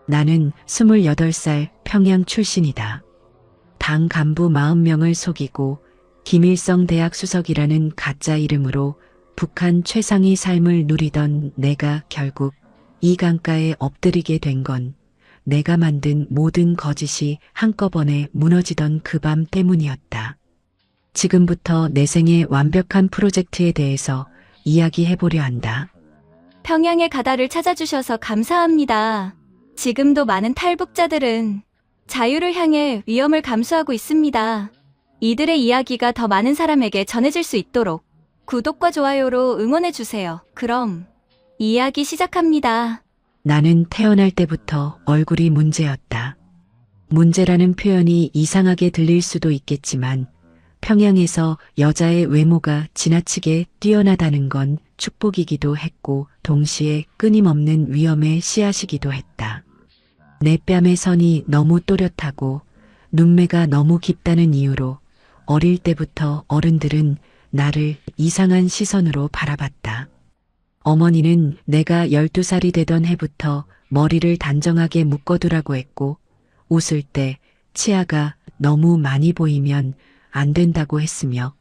나는 28살 평양 출신이다. 당 간부 40명을 속이고 김일성 대학 수석이라는 가짜 이름으로 북한 최상위 삶을 누리던 내가 결국 이 강가에 엎드리게 된 건 내가 만든 모든 거짓이 한꺼번에 무너지던 그 밤 때문이었다. 지금부터 내 생의 완벽한 프로젝트에 대해서 이야기해보려 한다. 평양의 가다를 찾아주셔서 감사합니다. 지금도 많은 탈북자들은 자유를 향해 위험을 감수하고 있습니다. 이들의 이야기가 더 많은 사람에게 전해질 수 있도록 구독과 좋아요로 응원해주세요. 그럼 이야기 시작합니다. 나는 태어날 때부터 얼굴이 문제였다. 문제라는 표현이 이상하게 들릴 수도 있겠지만 평양에서 여자의 외모가 지나치게 뛰어나다는 건 축복이기도 했고 동시에 끊임없는 위험의 씨앗이기도 했다. 내 뺨의 선이 너무 또렷하고 눈매가 너무 깊다는 이유로 어릴 때부터 어른들은 나를 이상한 시선으로 바라봤다. 어머니는 내가 12살이 되던 해부터 머리를 단정하게 묶어두라고 했고 웃을 때 치아가 너무 많이 보이면 안 된다고 했으며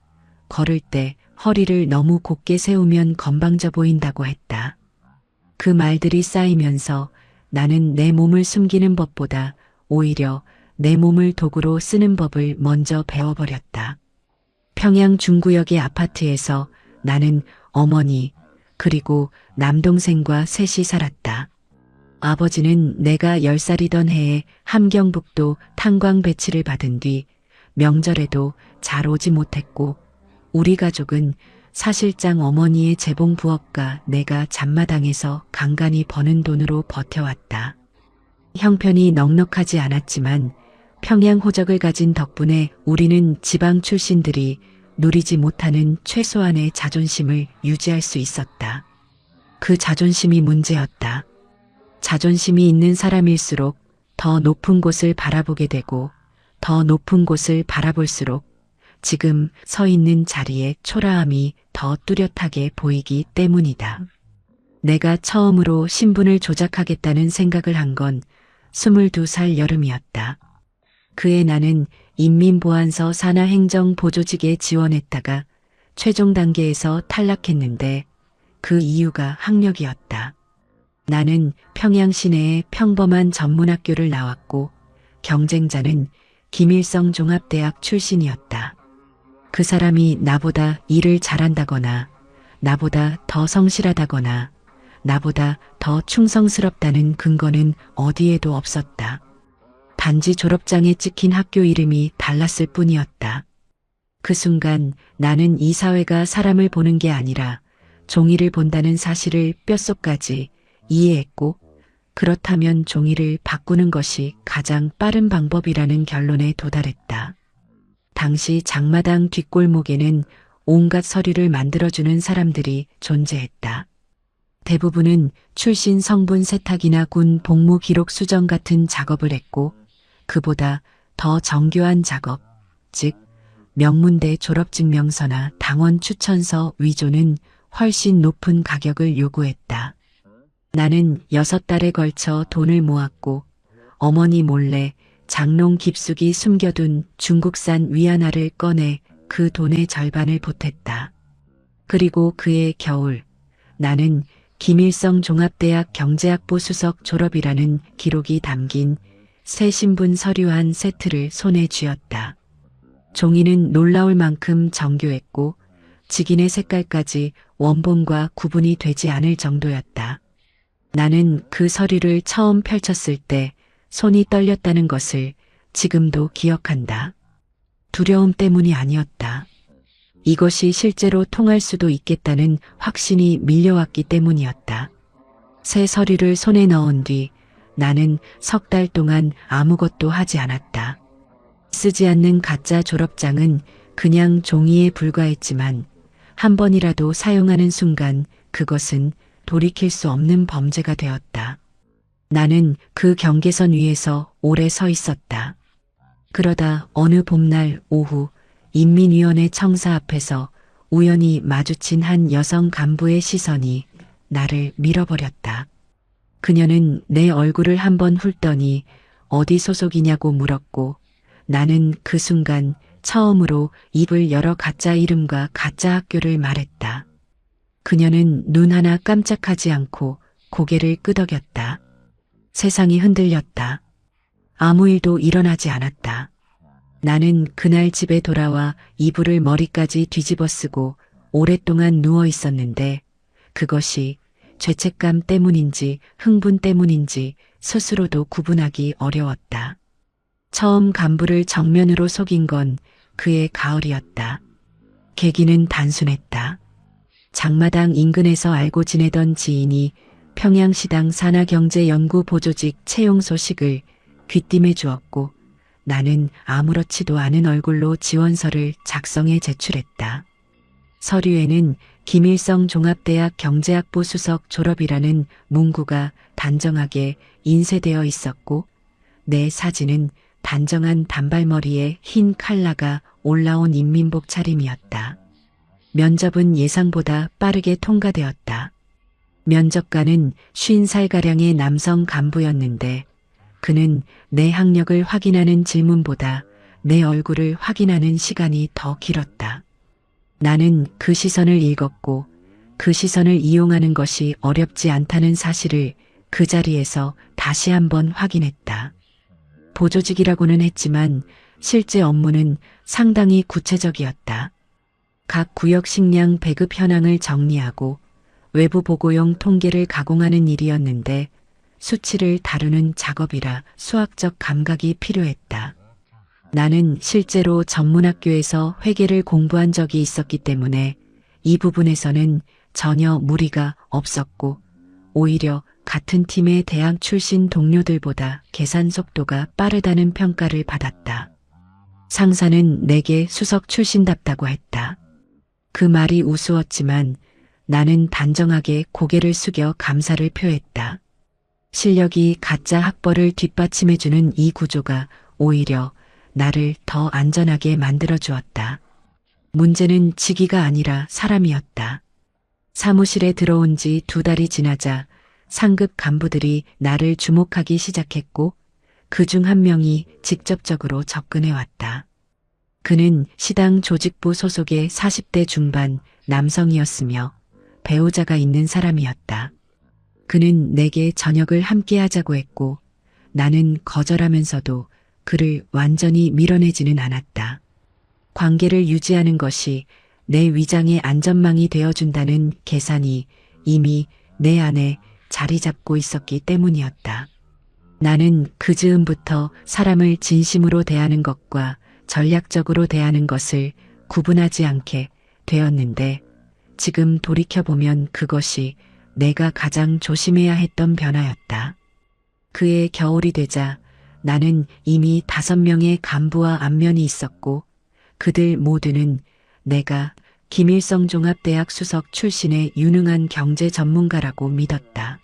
걸을 때 허리를 너무 곧게 세우면 건방져 보인다고 했다. 그 말들이 쌓이면서 나는 내 몸을 숨기는 법보다 오히려 내 몸을 도구로 쓰는 법을 먼저 배워버렸다. 평양 중구역의 아파트에서 나는 어머니 그리고 남동생과 셋이 살았다. 아버지는 내가 10살이던 해에 함경북도 탄광 배치를 받은 뒤 명절에도 잘 오지 못했고 우리 가족은 사실상 어머니의 재봉 부업과 내가 잡마당에서 간간히 버는 돈으로 버텨왔다. 형편이 넉넉하지 않았지만 평양 호적을 가진 덕분에 우리는 지방 출신들이 누리지 못하는 최소한의 자존심을 유지할 수 있었다. 그 자존심이 문제였다. 자존심이 있는 사람일수록 더 높은 곳을 바라보게 되고 더 높은 곳을 바라볼수록 지금 서 있는 자리의 초라함이 더 뚜렷하게 보이기 때문이다. 내가 처음으로 신분을 조작하겠다는 생각을 한 건 22살 여름이었다. 그해 나는 인민보안서 산하행정보조직에 지원했다가 최종 단계에서 탈락했는데 그 이유가 학력이었다. 나는 평양 시내의 평범한 전문학교를 나왔고 경쟁자는 김일성 종합대학 출신이었다. 그 사람이 나보다 일을 잘한다거나 나보다 더 성실하다거나 나보다 더 충성스럽다는 근거는 어디에도 없었다. 단지 졸업장에 찍힌 학교 이름이 달랐을 뿐이었다. 그 순간 나는 이 사회가 사람을 보는 게 아니라 종이를 본다는 사실을 뼛속까지 이해했고 그렇다면 종이를 바꾸는 것이 가장 빠른 방법이라는 결론에 도달했다. 당시 장마당 뒷골목에는 온갖 서류를 만들어주는 사람들이 존재했다. 대부분은 출신 성분 세탁이나 군 복무 기록 수정 같은 작업을 했고 그보다 더 정교한 작업, 즉 명문대 졸업증명서나 당원 추천서 위조는 훨씬 높은 가격을 요구했다. 나는 6달에 걸쳐 돈을 모았고 어머니 몰래 장롱 깊숙이 숨겨둔 중국산 위안화를 꺼내 그 돈의 절반을 보탰다. 그리고 그해 겨울 나는 김일성 종합대학 경제학부 수석 졸업이라는 기록이 담긴 새 신분 서류 한 세트를 손에 쥐었다. 종이는 놀라울 만큼 정교했고 직인의 색깔까지 원본과 구분이 되지 않을 정도였다. 나는 그 서류를 처음 펼쳤을 때 손이 떨렸다는 것을 지금도 기억한다. 두려움 때문이 아니었다. 이것이 실제로 통할 수도 있겠다는 확신이 밀려왔기 때문이었다. 새 서류를 손에 넣은 뒤 나는 석 달 동안 아무것도 하지 않았다. 쓰지 않는 가짜 졸업장은 그냥 종이에 불과했지만 한 번이라도 사용하는 순간 그것은 돌이킬 수 없는 범죄가 되었다. 나는 그 경계선 위에서 오래 서 있었다. 그러다 어느 봄날 오후 인민위원회 청사 앞에서 우연히 마주친 한 여성 간부의 시선이 나를 밀어버렸다. 그녀는 내 얼굴을 한번 훑더니 어디 소속이냐고 물었고 나는 그 순간 처음으로 입을 열어 가짜 이름과 가짜 학교를 말했다. 그녀는 눈 하나 깜짝하지 않고 고개를 끄덕였다. 세상이 흔들렸다. 아무 일도 일어나지 않았다. 나는 그날 집에 돌아와 이불을 머리까지 뒤집어 쓰고 오랫동안 누워 있었는데 그것이 죄책감 때문인지 흥분 때문인지 스스로도 구분하기 어려웠다. 처음 간부를 정면으로 속인 건 그의 가을이었다. 계기는 단순했다. 장마당 인근에서 알고 지내던 지인이 평양시당 산하경제연구보조직 채용 소식을 귀띔해 주었고 나는 아무렇지도 않은 얼굴로 지원서를 작성해 제출했다. 서류에는 김일성 종합대학 경제학부 수석 졸업이라는 문구가 단정하게 인쇄되어 있었고 내 사진은 단정한 단발머리에 흰 칼라가 올라온 인민복 차림이었다. 면접은 예상보다 빠르게 통과되었다. 면접관은 50살가량의 남성 간부였는데 그는 내 학력을 확인하는 질문보다 내 얼굴을 확인하는 시간이 더 길었다. 나는 그 시선을 읽었고 그 시선을 이용하는 것이 어렵지 않다는 사실을 그 자리에서 다시 한번 확인했다. 보조직이라고는 했지만 실제 업무는 상당히 구체적이었다. 각 구역 식량 배급 현황을 정리하고 외부 보고용 통계를 가공하는 일이었는데 수치를 다루는 작업이라 수학적 감각이 필요했다. 나는 실제로 전문학교에서 회계를 공부한 적이 있었기 때문에 이 부분에서는 전혀 무리가 없었고 오히려 같은 팀의 대학 출신 동료들보다 계산 속도가 빠르다는 평가를 받았다. 상사는 내게 수석 출신답다고 했다. 그 말이 우스웠지만 나는 단정하게 고개를 숙여 감사를 표했다. 실력이 가짜 학벌을 뒷받침해주는 이 구조가 오히려 나를 더 안전하게 만들어 주었다. 문제는 직위가 아니라 사람이었다. 사무실에 들어온 지 2달이 지나자 상급 간부들이 나를 주목하기 시작했고 그중 한 명이 직접적으로 접근해 왔다. 그는 시당 조직부 소속의 40대 중반 남성이었으며 배우자가 있는 사람이었다. 그는 내게 저녁을 함께 하자고 했고 나는 거절하면서도 그를 완전히 밀어내지는 않았다. 관계를 유지하는 것이 내 위장의 안전망이 되어준다는 계산이 이미 내 안에 자리 잡고 있었기 때문이었다. 나는 그 즈음부터 사람을 진심으로 대하는 것과 전략적으로 대하는 것을 구분하지 않게 되었는데 지금 돌이켜보면 그것이 내가 가장 조심해야 했던 변화였다. 그해 겨울이 되자 나는 이미 5명의 간부와 안면이 있었고 그들 모두는 내가 김일성 종합대학 수석 출신의 유능한 경제 전문가라고 믿었다.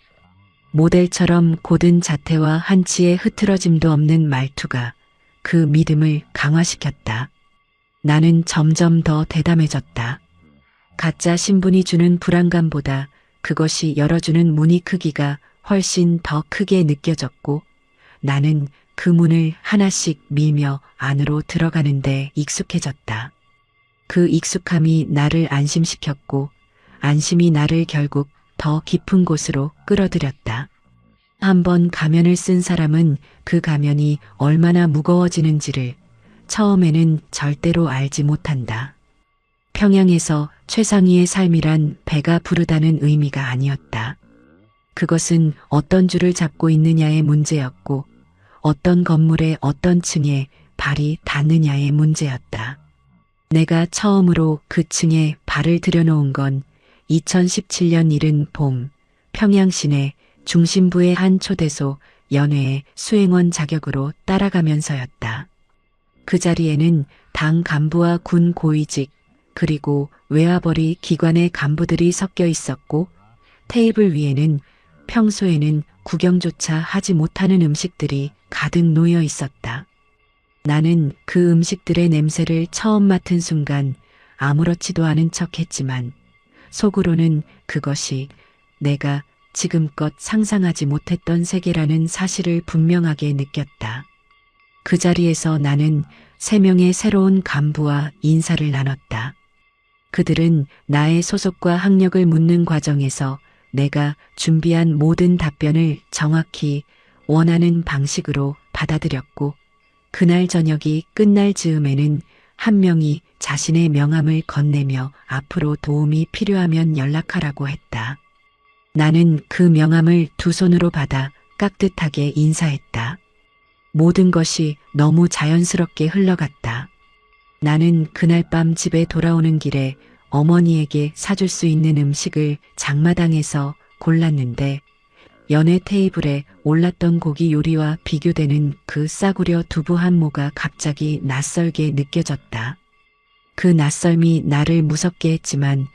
모델처럼 고든 자태와 한치의 흐트러짐도 없는 말투가 그 믿음을 강화시켰다. 나는 점점 더 대담해졌다. 가짜 신분이 주는 불안감보다 그것이 열어주는 문의 크기가 훨씬 더 크게 느껴졌고 나는 그 문을 하나씩 밀며 안으로 들어가는데 익숙해졌다. 그 익숙함이 나를 안심시켰고 안심이 나를 결국 더 깊은 곳으로 끌어들였다. 한번 가면을 쓴 사람은 그 가면이 얼마나 무거워지는지를 처음에는 절대로 알지 못한다. 평양에서 최상위의 삶이란 배가 부르다는 의미가 아니었다. 그것은 어떤 줄을 잡고 있느냐의 문제였고 어떤 건물의 어떤 층에 발이 닿느냐의 문제였다. 내가 처음으로 그 층에 발을 들여놓은 건 2017년 이른 봄 평양 시내 중심부의 한 초대소 연회의 수행원 자격으로 따라가면서였다. 그 자리에는 당 간부와 군 고위직 그리고 외화벌이 기관의 간부들이 섞여 있었고 테이블 위에는 평소에는 구경조차 하지 못하는 음식들이 가득 놓여 있었다. 나는 그 음식들의 냄새를 처음 맡은 순간 아무렇지도 않은 척했지만 속으로는 그것이 내가 지금껏 상상하지 못했던 세계라는 사실을 분명하게 느꼈다. 그 자리에서 나는 3명의 새로운 간부와 인사를 나눴다. 그들은 나의 소속과 학력을 묻는 과정에서 내가 준비한 모든 답변을 정확히 원하는 방식으로 받아들였고, 그날 저녁이 끝날 즈음에는 한 명이 자신의 명함을 건네며 앞으로 도움이 필요하면 연락하라고 했다. 나는 그 명함을 두 손으로 받아 깍듯하게 인사했다. 모든 것이 너무 자연스럽게 흘러갔다. 나는 그날 밤 집에 돌아오는 길에 어머니에게 사줄 수 있는 음식을 장마당에서 골랐는데, 연회 테이블에 올랐던 고기 요리와 비교되는 그 싸구려 두부 한 모가 갑자기 낯설게 느껴졌다. 그 낯설미 나를 무섭게 했지만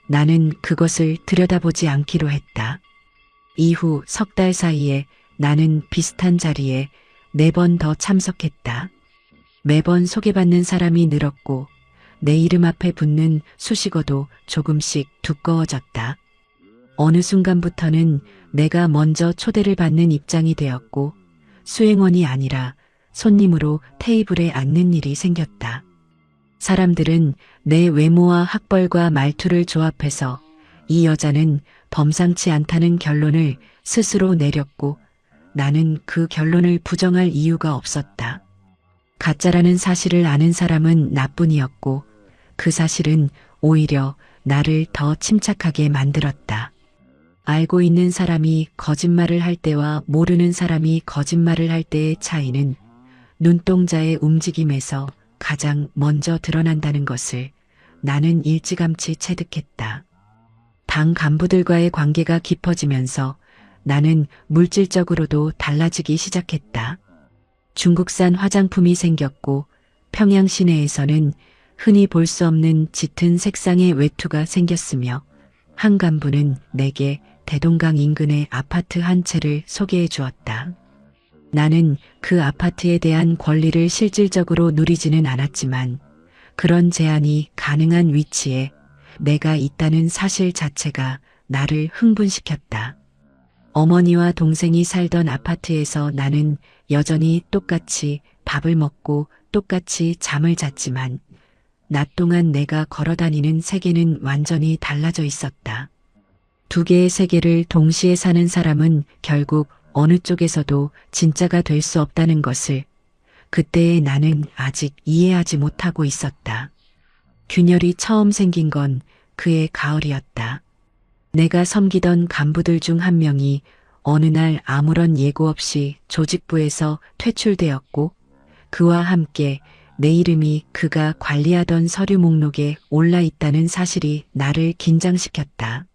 나는 그것을 들여다보지 않기로 했다. 이후 석 달 사이에 나는 비슷한 자리에 4번 더 참석했다. 매번 소개받는 사람이 늘었고 내 이름 앞에 붙는 수식어도 조금씩 두꺼워졌다. 어느 순간부터는 내가 먼저 초대를 받는 입장이 되었고 수행원이 아니라 손님으로 테이블에 앉는 일이 생겼다. 사람들은 내 외모와 학벌과 말투를 조합해서 이 여자는 범상치 않다는 결론을 스스로 내렸고 나는 그 결론을 부정할 이유가 없었다. 가짜라는 사실을 아는 사람은 나뿐이었고 그 사실은 오히려 나를 더 침착하게 만들었다. 알고 있는 사람이 거짓말을 할 때와 모르는 사람이 거짓말을 할 때의 차이는 눈동자의 움직임에서 가장 먼저 드러난다는 것을 나는 일찌감치 체득했다. 당 간부들과의 관계가 깊어지면서 나는 물질적으로도 달라지기 시작했다. 중국산 화장품이 생겼고 평양 시내에서는 흔히 볼 수 없는 짙은 색상의 외투가 생겼으며 한 간부는 내게 대동강 인근의 아파트 한 채를 소개해 주었다. 나는 그 아파트에 대한 권리를 실질적으로 누리지는 않았지만 그런 제안이 가능한 위치에 내가 있다는 사실 자체가 나를 흥분시켰다. 어머니와 동생이 살던 아파트에서 나는 여전히 똑같이 밥을 먹고 똑같이 잠을 잤지만 낮 동안 내가 걸어다니는 세계는 완전히 달라져 있었다. 두 개의 세계를 동시에 사는 사람은 결국 어느 쪽에서도 진짜가 될 수 없다는 것을 그때의 나는 아직 이해하지 못하고 있었다. 균열이 처음 생긴 건 그해 가을이었다. 내가 섬기던 간부들 중 한 명이 어느 날 아무런 예고 없이 조직부에서 퇴출되었고 그와 함께 내 이름이 그가 관리하던 서류 목록에 올라 있다는 사실이 나를 긴장시켰다.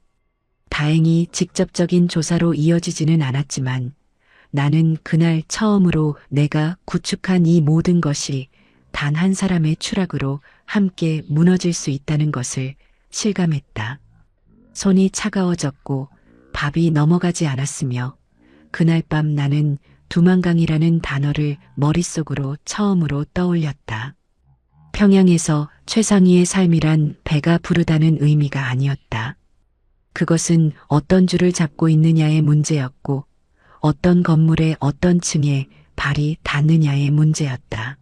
다행히 직접적인 조사로 이어지지는 않았지만 나는 그날 처음으로 내가 구축한 이 모든 것이 단 한 사람의 추락으로 함께 무너질 수 있다는 것을 실감했다. 손이 차가워졌고 밥이 넘어가지 않았으며 그날 밤 나는 두만강이라는 단어를 머릿속으로 처음으로 떠올렸다. 평양에서 최상위의 삶이란 배가 부르다는 의미가 아니었다. 그것은 어떤 줄을 잡고 있느냐의 문제였고 어떤 건물의 어떤 층에 발이 닿느냐의 문제였다.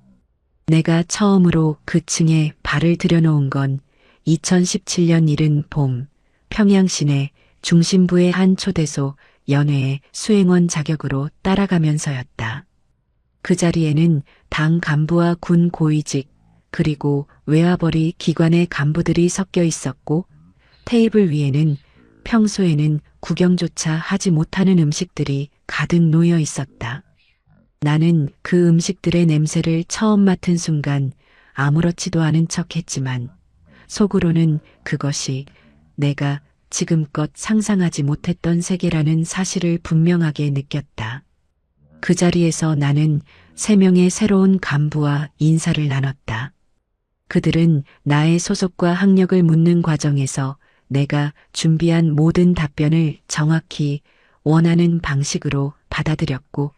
내가 처음으로 그 층에 발을 들여놓은 건 2017년 이른 봄 평양 시내 중심부의 한 초대소 연회의 수행원 자격으로 따라가면서였다. 그 자리에는 당 간부와 군 고위직 그리고 외화벌이 기관의 간부들이 섞여 있었고 테이블 위에는 평소에는 구경조차 하지 못하는 음식들이 가득 놓여 있었다. 나는 그 음식들의 냄새를 처음 맡은 순간 아무렇지도 않은 척했지만 속으로는 그것이 내가 지금껏 상상하지 못했던 세계라는 사실을 분명하게 느꼈다. 그 자리에서 나는 3명의 새로운 간부와 인사를 나눴다. 그들은 나의 소속과 학력을 묻는 과정에서 내가 준비한 모든 답변을 정확히 원하는 방식으로 받아들였고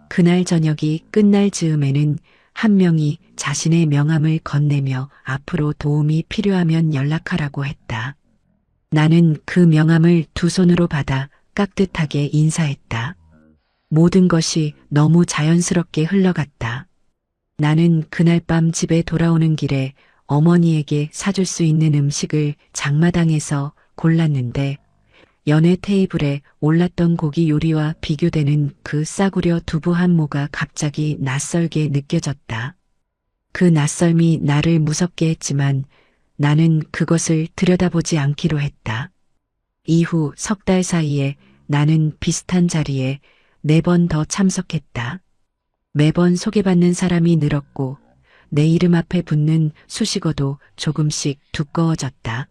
그날 저녁이 끝날 즈음에는 한 명이 자신의 명함을 건네며 앞으로 도움이 필요하면 연락하라고 했다. 나는 그 명함을 두 손으로 받아 깍듯하게 인사했다. 모든 것이 너무 자연스럽게 흘러갔다. 나는 그날 밤 집에 돌아오는 길에 어머니에게 사줄 수 있는 음식을 장마당에서 골랐는데 연회 테이블에 올랐던 고기 요리와 비교되는 그 싸구려 두부 한 모가 갑자기 낯설게 느껴졌다. 그 낯설미 나를 무섭게 했지만 나는 그것을 들여다보지 않기로 했다. 이후 석 달 사이에 나는 비슷한 자리에 4번 더 참석했다. 매번 소개받는 사람이 늘었고 내 이름 앞에 붙는 수식어도 조금씩 두꺼워졌다.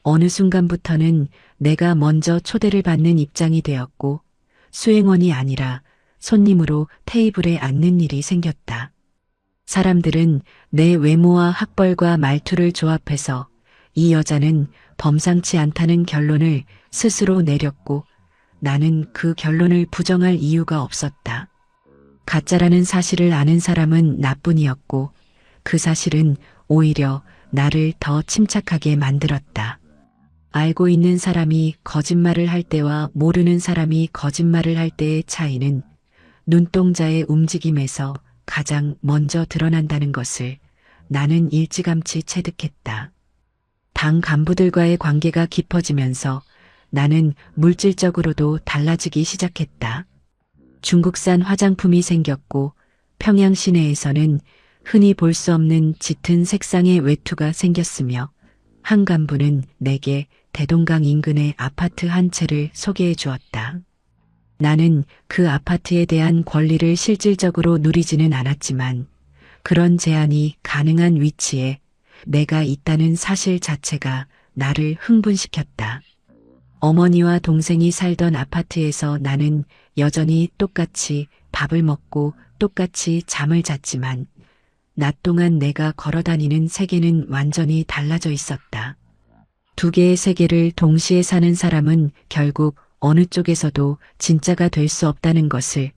어느 순간부터는 내가 먼저 초대를 받는 입장이 되었고 수행원이 아니라 손님으로 테이블에 앉는 일이 생겼다. 사람들은 내 외모와 학벌과 말투를 조합해서 이 여자는 범상치 않다는 결론을 스스로 내렸고 나는 그 결론을 부정할 이유가 없었다. 가짜라는 사실을 아는 사람은 나뿐이었고 그 사실은 오히려 나를 더 침착하게 만들었다. 알고 있는 사람이 거짓말을 할 때와 모르는 사람이 거짓말을 할 때의 차이는 눈동자의 움직임에서 가장 먼저 드러난다는 것을 나는 일찌감치 체득했다. 당 간부들과의 관계가 깊어지면서 나는 물질적으로도 달라지기 시작했다. 중국산 화장품이 생겼고 평양 시내에서는 흔히 볼 수 없는 짙은 색상의 외투가 생겼으며 한 간부는 내게 대동강 인근의 아파트 한 채를 소개해 주었다. 나는 그 아파트에 대한 권리를 실질적으로 누리지는 않았지만 그런 제한이 가능한 위치에 내가 있다는 사실 자체가 나를 흥분시켰다. 어머니와 동생이 살던 아파트에서 나는 여전히 똑같이 밥을 먹고 똑같이 잠을 잤지만 낮 동안 내가 걸어다니는 세계는 완전히 달라져 있었다. 2개의 세계를 동시에 사는 사람은 결국 어느 쪽에서도 진짜가 될 수 없다는 것을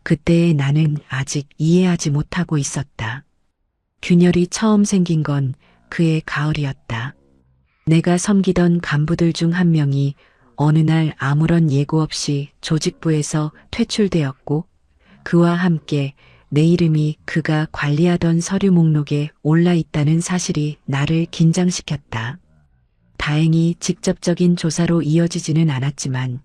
그때의 나는 아직 이해하지 못하고 있었다. 균열이 처음 생긴 건 그해 가을이었다. 내가 섬기던 간부들 중 한 명이 어느 날 아무런 예고 없이 조직부에서 퇴출되었고 그와 함께 내 이름이 그가 관리하던 서류 목록에 올라 있다는 사실이 나를 긴장시켰다. 다행히 직접적인 조사로 이어지지는 않았지만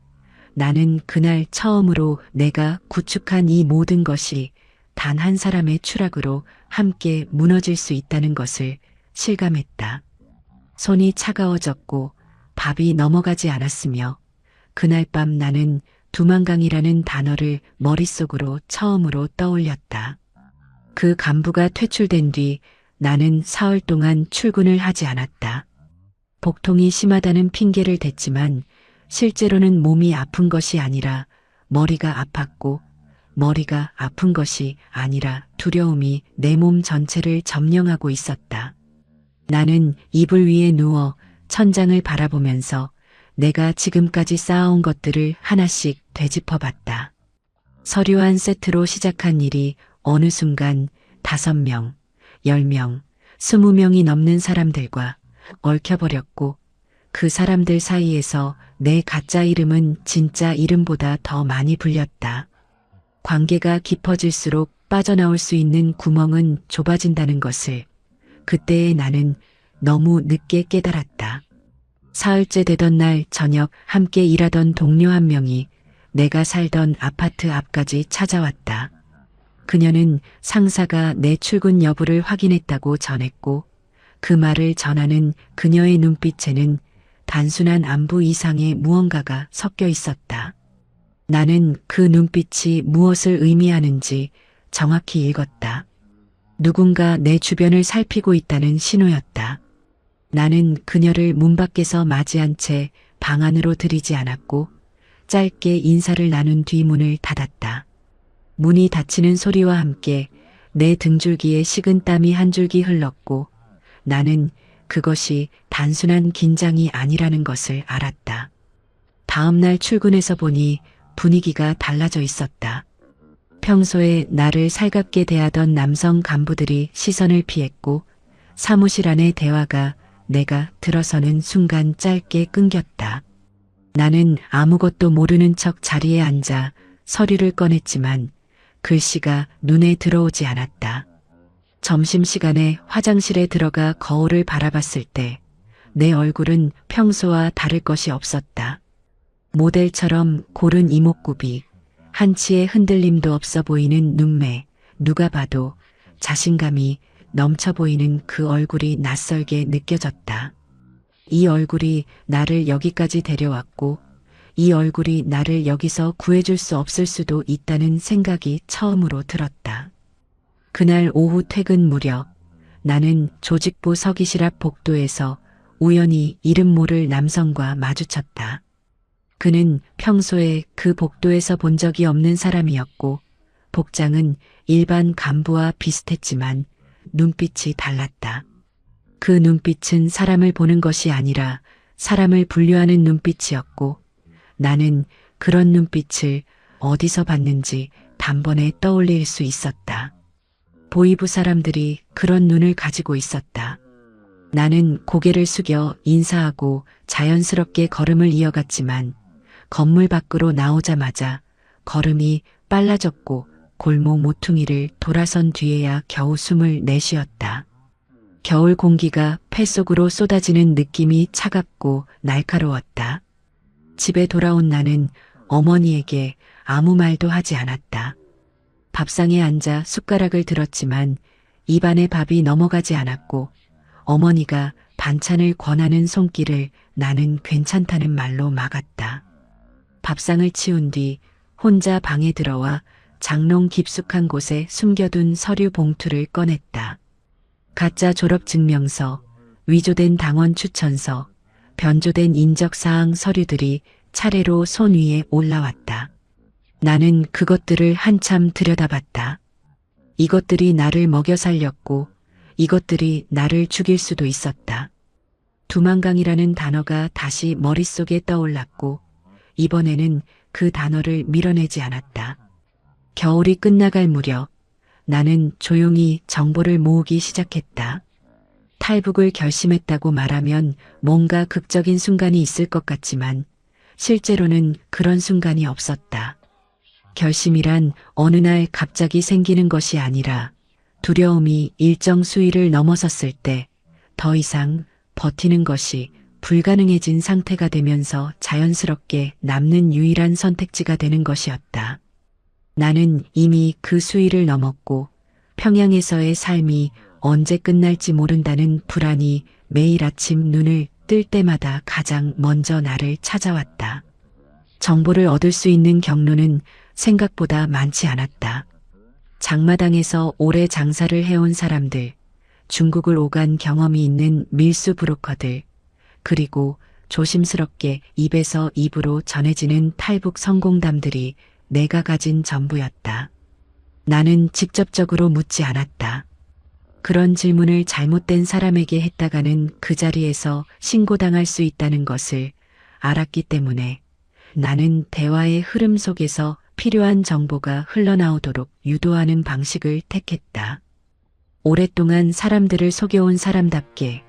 나는 그날 처음으로 내가 구축한 이 모든 것이 단 한 사람의 추락으로 함께 무너질 수 있다는 것을 실감했다. 손이 차가워졌고 밥이 넘어가지 않았으며 그날 밤 나는 두만강이라는 단어를 머릿속으로 처음으로 떠올렸다. 그 간부가 퇴출된 뒤 나는 사흘 동안 출근을 하지 않았다. 복통이 심하다는 핑계를 댔지만 실제로는 몸이 아픈 것이 아니라 머리가 아팠고 머리가 아픈 것이 아니라 두려움이 내 몸 전체를 점령하고 있었다. 나는 이불 위에 누워 천장을 바라보면서 내가 지금까지 쌓아온 것들을 하나씩 되짚어봤다. 서류 한 세트로 시작한 일이 어느 순간 5명, 10명, 20명이 넘는 사람들과 얽혀버렸고 그 사람들 사이에서 내 가짜 이름은 진짜 이름보다 더 많이 불렸다. 관계가 깊어질수록 빠져나올 수 있는 구멍은 좁아진다는 것을 그때의 나는 너무 늦게 깨달았다. 사흘째 되던 날 저녁 함께 일하던 동료 한 명이 내가 살던 아파트 앞까지 찾아왔다. 그녀는 상사가 내 출근 여부를 확인했다고 전했고 그 말을 전하는 그녀의 눈빛에는 단순한 안부 이상의 무언가가 섞여 있었다. 나는 그 눈빛이 무엇을 의미하는지 정확히 읽었다. 누군가 내 주변을 살피고 있다는 신호였다. 나는 그녀를 문 밖에서 맞이한 채 방 안으로 들이지 않았고 짧게 인사를 나눈 뒤 문을 닫았다. 문이 닫히는 소리와 함께 내 등줄기에 식은 땀이 한 줄기 흘렀고 나는 그것이 단순한 긴장이 아니라는 것을 알았다. 다음 날 출근해서 보니 분위기가 달라져 있었다. 평소에 나를 살갑게 대하던 남성 간부들이 시선을 피했고 사무실 안의 대화가 내가 들어서는 순간 짧게 끊겼다. 나는 아무것도 모르는 척 자리에 앉아 서류를 꺼냈지만 글씨가 눈에 들어오지 않았다. 점심시간에 화장실에 들어가 거울을 바라봤을 때 내 얼굴은 평소와 다를 것이 없었다. 모델처럼 고른 이목구비, 한치의 흔들림도 없어 보이는 눈매, 누가 봐도 자신감이 넘쳐 보이는 그 얼굴이 낯설게 느껴졌다. 이 얼굴이 나를 여기까지 데려왔고 이 얼굴이 나를 여기서 구해줄 수 없을 수도 있다는 생각이 처음으로 들었다. 그날 오후 퇴근 무렵 나는 조직부 서기실 앞 복도에서 우연히 이름 모를 남성과 마주쳤다. 그는 평소에 그 복도에서 본 적이 없는 사람이었고 복장은 일반 간부와 비슷했지만 눈빛이 달랐다. 그 눈빛은 사람을 보는 것이 아니라 사람을 분류하는 눈빛이었고 나는 그런 눈빛을 어디서 봤는지 단번에 떠올릴 수 있었다. 보이부 사람들이 그런 눈을 가지고 있었다. 나는 고개를 숙여 인사하고 자연스럽게 걸음을 이어갔지만 건물 밖으로 나오자마자 걸음이 빨라졌고 골목 모퉁이를 돌아선 뒤에야 겨우 숨을 내쉬었다. 겨울 공기가 폐 속으로 쏟아지는 느낌이 차갑고 날카로웠다. 집에 돌아온 나는 어머니에게 아무 말도 하지 않았다. 밥상에 앉아 숟가락을 들었지만 입안에 밥이 넘어가지 않았고 어머니가 반찬을 권하는 손길을 나는 괜찮다는 말로 막았다. 밥상을 치운 뒤 혼자 방에 들어와 장롱 깊숙한 곳에 숨겨둔 서류 봉투를 꺼냈다. 가짜 졸업증명서, 위조된 당원 추천서, 변조된 인적사항 서류들이 차례로 손 위에 올라왔다. 나는 그것들을 한참 들여다봤다. 이것들이 나를 먹여 살렸고 이것들이 나를 죽일 수도 있었다. 두만강이라는 단어가 다시 머릿속에 떠올랐고 이번에는 그 단어를 밀어내지 않았다. 겨울이 끝나갈 무렵 나는 조용히 정보를 모으기 시작했다. 탈북을 결심했다고 말하면 뭔가 극적인 순간이 있을 것 같지만 실제로는 그런 순간이 없었다. 결심이란 어느 날 갑자기 생기는 것이 아니라 두려움이 일정 수위를 넘어섰을 때 더 이상 버티는 것이 불가능해진 상태가 되면서 자연스럽게 남는 유일한 선택지가 되는 것이었다. 나는 이미 그 수위를 넘었고 평양에서의 삶이 언제 끝날지 모른다는 불안이 매일 아침 눈을 뜰 때마다 가장 먼저 나를 찾아왔다. 정보를 얻을 수 있는 경로는 생각보다 많지 않았다. 장마당에서 오래 장사를 해온 사람들, 중국을 오간 경험이 있는 밀수 브로커들, 그리고 조심스럽게 입에서 입으로 전해지는 탈북 성공담들이 내가 가진 전부였다. 나는 직접적으로 묻지 않았다. 그런 질문을 잘못된 사람에게 했다가는 그 자리에서 신고당할 수 있다는 것을 알았기 때문에 나는 대화의 흐름 속에서 필요한 정보가 흘러나오도록 유도하는 방식을 택했다. 오랫동안 사람들을 속여온 사람답게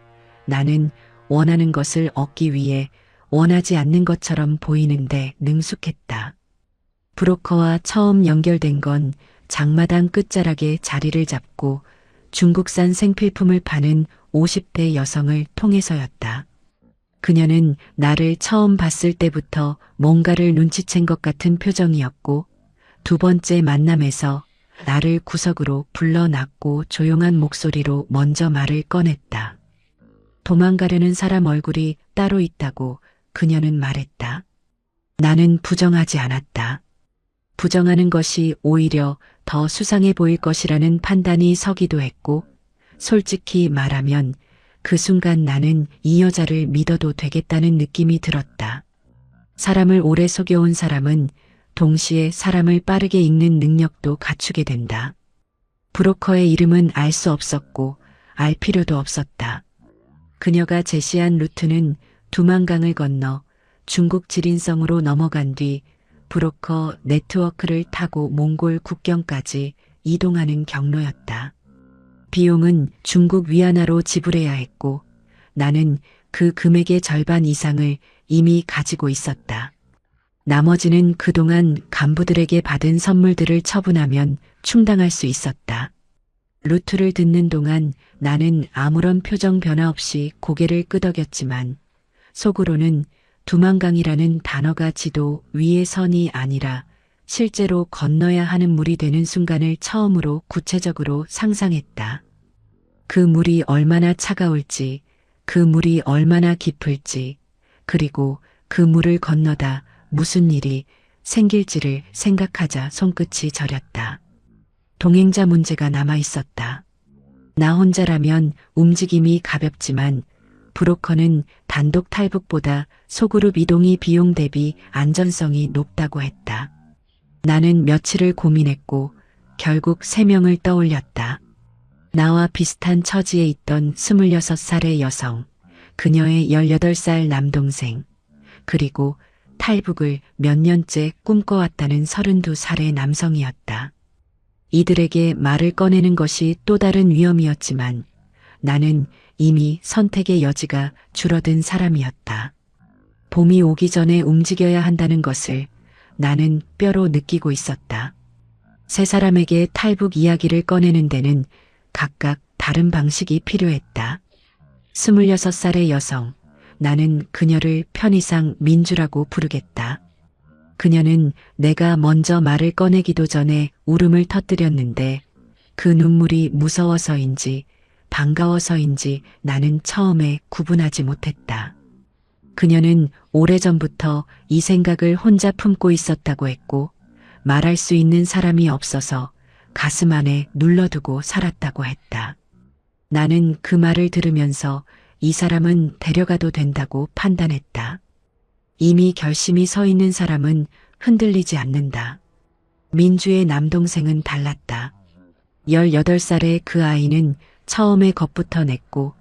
나는 원하는 것을 얻기 위해 원하지 않는 것처럼 보이는데 능숙했다. 브로커와 처음 연결된 건 장마당 끝자락에 자리를 잡고 중국산 생필품을 파는 50대 여성을 통해서였다. 그녀는 나를 처음 봤을 때부터 뭔가를 눈치챈 것 같은 표정이었고 두 번째 만남에서 나를 구석으로 불러놨고 조용한 목소리로 먼저 말을 꺼냈다. 도망가려는 사람 얼굴이 따로 있다고 그녀는 말했다. 나는 부정하지 않았다. 부정하는 것이 오히려 더 수상해 보일 것이라는 판단이 서기도 했고 솔직히 말하면 그 순간 나는 이 여자를 믿어도 되겠다는 느낌이 들었다. 사람을 오래 속여온 사람은 동시에 사람을 빠르게 읽는 능력도 갖추게 된다. 브로커의 이름은 알 수 없었고 알 필요도 없었다. 그녀가 제시한 루트는 두만강을 건너 중국 지린성으로 넘어간 뒤 브로커 네트워크를 타고 몽골 국경까지 이동하는 경로였다. 비용은 중국 위안화로 지불해야 했고 나는 그 금액의 절반 이상을 이미 가지고 있었다. 나머지는 그동안 간부들에게 받은 선물들을 처분하면 충당할 수 있었다. 루트를 듣는 동안 나는 아무런 표정 변화 없이 고개를 끄덕였지만 속으로는 두만강이라는 단어가 지도 위의 선이 아니라 실제로 건너야 하는 물이 되는 순간을 처음으로 구체적으로 상상했다. 그 물이 얼마나 차가울지, 그 물이 얼마나 깊을지, 그리고 그 물을 건너다 무슨 일이 생길지를 생각하자 손끝이 저렸다. 동행자 문제가 남아 있었다. 나 혼자라면 움직임이 가볍지만 브로커는 단독 탈북보다 소그룹 이동이 비용 대비 안전성이 높다고 했다. 나는 며칠을 고민했고 결국 3명을 떠올렸다. 나와 비슷한 처지에 있던 26살의 여성, 그녀의 18살 남동생, 그리고 탈북을 몇 년째 꿈꿔왔다는 32살의 남성이었다. 이들에게 말을 꺼내는 것이 또 다른 위험이었지만 나는 이미 선택의 여지가 줄어든 사람이었다. 봄이 오기 전에 움직여야 한다는 것을 나는 뼈로 느끼고 있었다. 세 사람에게 탈북 이야기를 꺼내는 데는 각각 다른 방식이 필요했다. 26살의 여성, 나는 그녀를 편의상 민주라고 부르겠다. 그녀는 내가 먼저 말을 꺼내기도 전에 울음을 터뜨렸는데 그 눈물이 무서워서인지 반가워서인지 나는 처음에 구분하지 못했다. 그녀는 오래전부터 이 생각을 혼자 품고 있었다고 했고 말할 수 있는 사람이 없어서 가슴 안에 눌러두고 살았다고 했다. 나는 그 말을 들으면서 이 사람은 데려가도 된다고 판단했다. 이미 결심이 서 있는 사람은 흔들리지 않는다. 민주의 남동생은 달랐다. 18살의 그 아이는 처음에 겁부터 냈고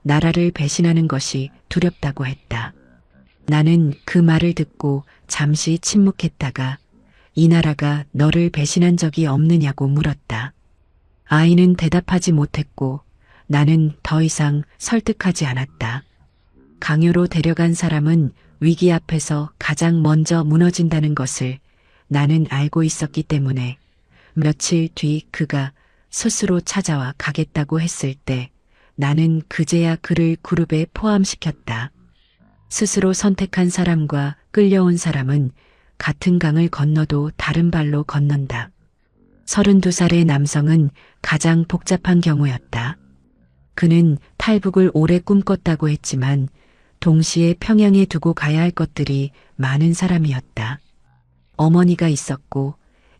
나라를 배신하는 것이 두렵다고 했다. 나는 그 말을 듣고 잠시 침묵했다가 이 나라가 너를 배신한 적이 없느냐고 물었다. 아이는 대답하지 못했고 나는 더 이상 설득하지 않았다. 강요로 데려간 사람은 위기 앞에서 가장 먼저 무너진다는 것을 나는 알고 있었기 때문에 며칠 뒤 그가 스스로 찾아와 가겠다고 했을 때 나는 그제야 그를 그룹에 포함시켰다. 스스로 선택한 사람과 끌려온 사람은 같은 강을 건너도 다른 발로 건넌다. 32살의 남성은 가장 복잡한 경우였다. 그는 탈북을 오래 꿈꿨다고 했지만 동시에 평양에 두고 가야 할 것들이 많은 사람이었다. 어머니가 있었고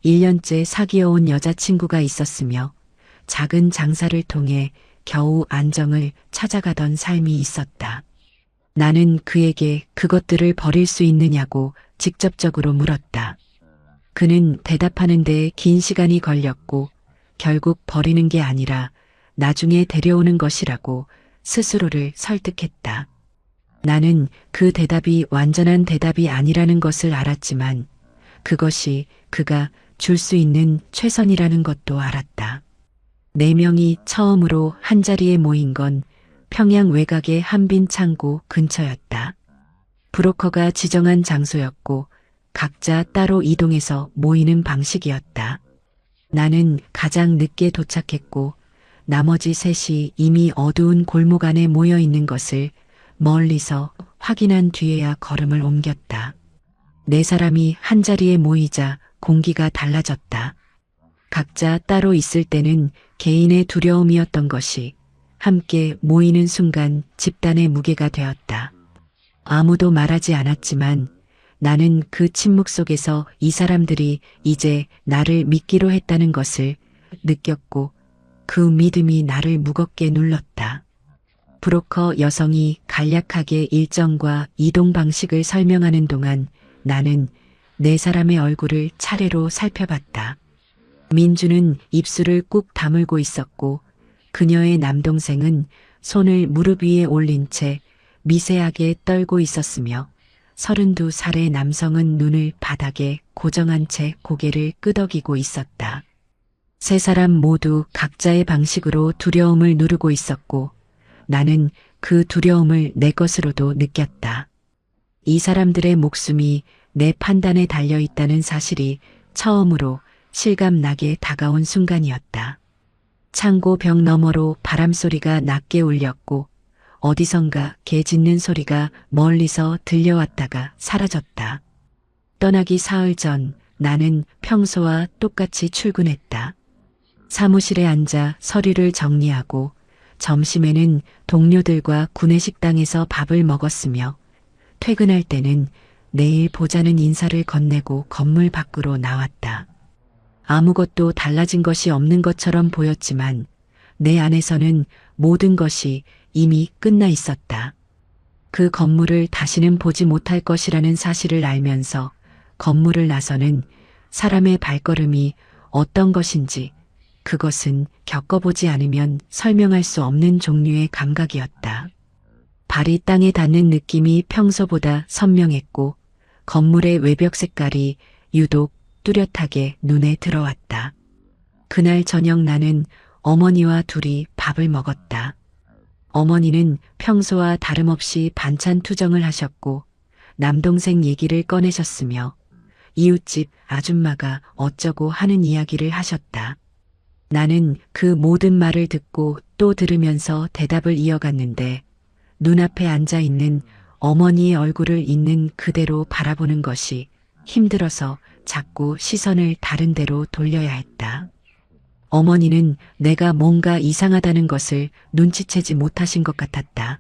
1년째 사귀어온 여자친구가 있었으며 작은 장사를 통해 겨우 안정을 찾아가던 삶이 있었다. 나는 그에게 그것들을 버릴 수 있느냐고 직접적으로 물었다. 그는 대답하는 데 긴 시간이 걸렸고 결국 버리는 게 아니라 나중에 데려오는 것이라고 스스로를 설득했다. 나는 그 대답이 완전한 대답이 아니라는 것을 알았지만 그것이 그가 줄 수 있는 최선이라는 것도 알았다. 4명이 처음으로 한자리에 모인 건 평양 외곽의 한빈 창고 근처였다. 브로커가 지정한 장소였고 각자 따로 이동해서 모이는 방식이었다. 나는 가장 늦게 도착했고 나머지 셋이 이미 어두운 골목 안에 모여 있는 것을 멀리서 확인한 뒤에야 걸음을 옮겼다. 4사람이 한자리에 모이자 공기가 달라졌다. 각자 따로 있을 때는 개인의 두려움이었던 것이 함께 모이는 순간 집단의 무게가 되었다. 아무도 말하지 않았지만 나는 그 침묵 속에서 이 사람들이 이제 나를 믿기로 했다는 것을 느꼈고 그 믿음이 나를 무겁게 눌렀다. 브로커 여성이 간략하게 일정과 이동 방식을 설명하는 동안 나는 4사람의 얼굴을 차례로 살펴봤다. 민주는 입술을 꾹 다물고 있었고 그녀의 남동생은 손을 무릎 위에 올린 채 미세하게 떨고 있었으며 32살의 남성은 눈을 바닥에 고정한 채 고개를 끄덕이고 있었다. 3사람 모두 각자의 방식으로 두려움을 누르고 있었고 나는 그 두려움을 내 것으로도 느꼈다. 이 사람들의 목숨이 내 판단에 달려 있다는 사실이 처음으로 실감나게 다가온 순간이었다. 창고 벽 너머로 바람소리가 낮게 울렸고 어디선가 개 짖는 소리가 멀리서 들려왔다가 사라졌다. 떠나기 사흘 전 나는 평소와 똑같이 출근했다. 사무실에 앉아 서류를 정리하고 점심에는 동료들과 구내식당에서 밥을 먹었으며 퇴근할 때는 내일 보자는 인사를 건네고 건물 밖으로 나왔다. 아무것도 달라진 것이 없는 것처럼 보였지만 내 안에서는 모든 것이 이미 끝나 있었다. 그 건물을 다시는 보지 못할 것이라는 사실을 알면서 건물을 나서는 사람의 발걸음이 어떤 것인지 그것은 겪어보지 않으면 설명할 수 없는 종류의 감각이었다. 발이 땅에 닿는 느낌이 평소보다 선명했고 건물의 외벽 색깔이 유독 뚜렷하게 눈에 들어왔다. 그날 저녁 나는 어머니와 둘이 밥을 먹었다. 어머니는 평소와 다름없이 반찬 투정을 하셨고 남동생 얘기를 꺼내셨으며 이웃집 아줌마가 어쩌고 하는 이야기를 하셨다. 나는 그 모든 말을 듣고 또 들으면서 대답을 이어갔는데 눈앞에 앉아 있는 어머니의 얼굴을 있는 그대로 바라보는 것이 힘들어서 자꾸 시선을 다른 데로 돌려야 했다. 어머니는 내가 뭔가 이상하다는 것을 눈치채지 못하신 것 같았다.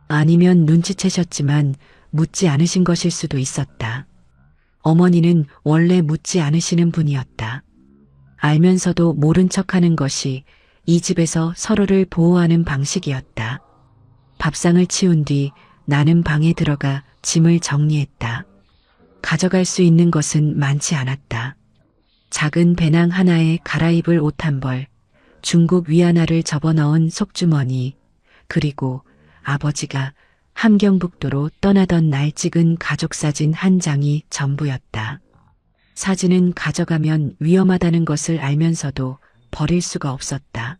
아니면 눈치채셨지만 묻지 않으신 것일 수도 있었다. 어머니는 원래 묻지 않으시는 분이었다. 알면서도 모른 척하는 것이 이 집에서 서로를 보호하는 방식이었다. 밥상을 치운 뒤 나는 방에 들어가 짐을 정리했다. 가져갈 수 있는 것은 많지 않았다. 작은 배낭 하나에 갈아입을 옷 한 벌, 중국 위안화를 접어넣은 속주머니, 그리고 아버지가 함경북도로 떠나던 날 찍은 가족사진 한 장이 전부였다. 사진은 가져가면 위험하다는 것을 알면서도 버릴 수가 없었다.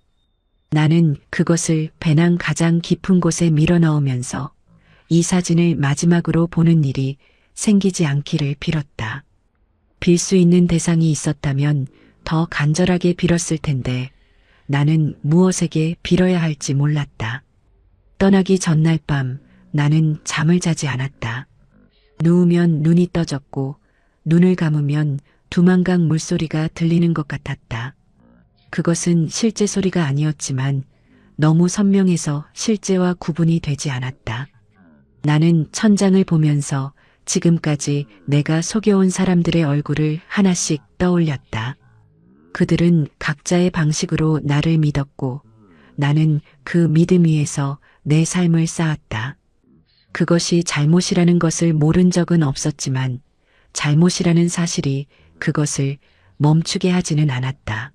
나는 그것을 배낭 가장 깊은 곳에 밀어넣으면서 이 사진을 마지막으로 보는 일이 생기지 않기를 빌었다. 빌 수 있는 대상이 있었다면 더 간절하게 빌었을 텐데 나는 무엇에게 빌어야 할지 몰랐다. 떠나기 전날 밤 나는 잠을 자지 않았다. 누우면 눈이 떠졌고 눈을 감으면 두만강 물소리가 들리는 것 같았다. 그것은 실제 소리가 아니었지만 너무 선명해서 실제와 구분이 되지 않았다. 나는 천장을 보면서 지금까지 내가 속여온 사람들의 얼굴을 하나씩 떠올렸다. 그들은 각자의 방식으로 나를 믿었고 나는 그 믿음 위에서 내 삶을 쌓았다. 그것이 잘못이라는 것을 모른 적은 없었지만 잘못이라는 사실이 그것을 멈추게 하지는 않았다.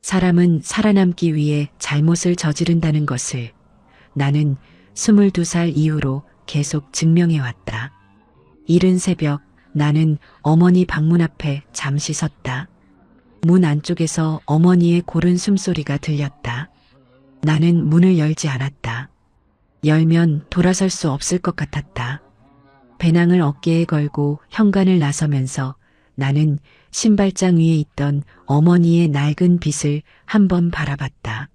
사람은 살아남기 위해 잘못을 저지른다는 것을 나는 22살 이후로 계속 증명해왔다. 이른 새벽 나는 어머니 방문 앞에 잠시 섰다. 문 안쪽에서 어머니의 고른 숨소리가 들렸다. 나는 문을 열지 않았다. 열면 돌아설 수 없을 것 같았다. 배낭을 어깨에 걸고 현관을 나서면서 나는 신발장 위에 있던 어머니의 낡은 빗을 한번 바라봤다.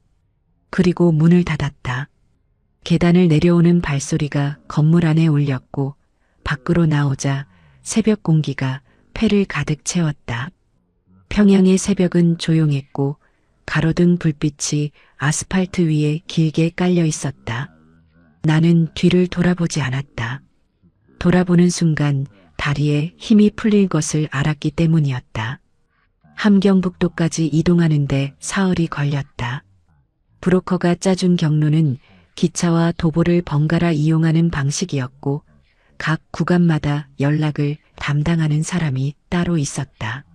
그리고 문을 닫았다. 계단을 내려오는 발소리가 건물 안에 울렸고 밖으로 나오자 새벽 공기가 폐를 가득 채웠다. 평양의 새벽은 조용했고 가로등 불빛이 아스팔트 위에 길게 깔려 있었다. 나는 뒤를 돌아보지 않았다. 돌아보는 순간 다리에 힘이 풀릴 것을 알았기 때문이었다. 함경북도까지 이동하는데 사흘이 걸렸다. 브로커가 짜준 경로는 기차와 도보를 번갈아 이용하는 방식이었고 각 구간마다 연락을 담당하는 사람이 따로 있었다.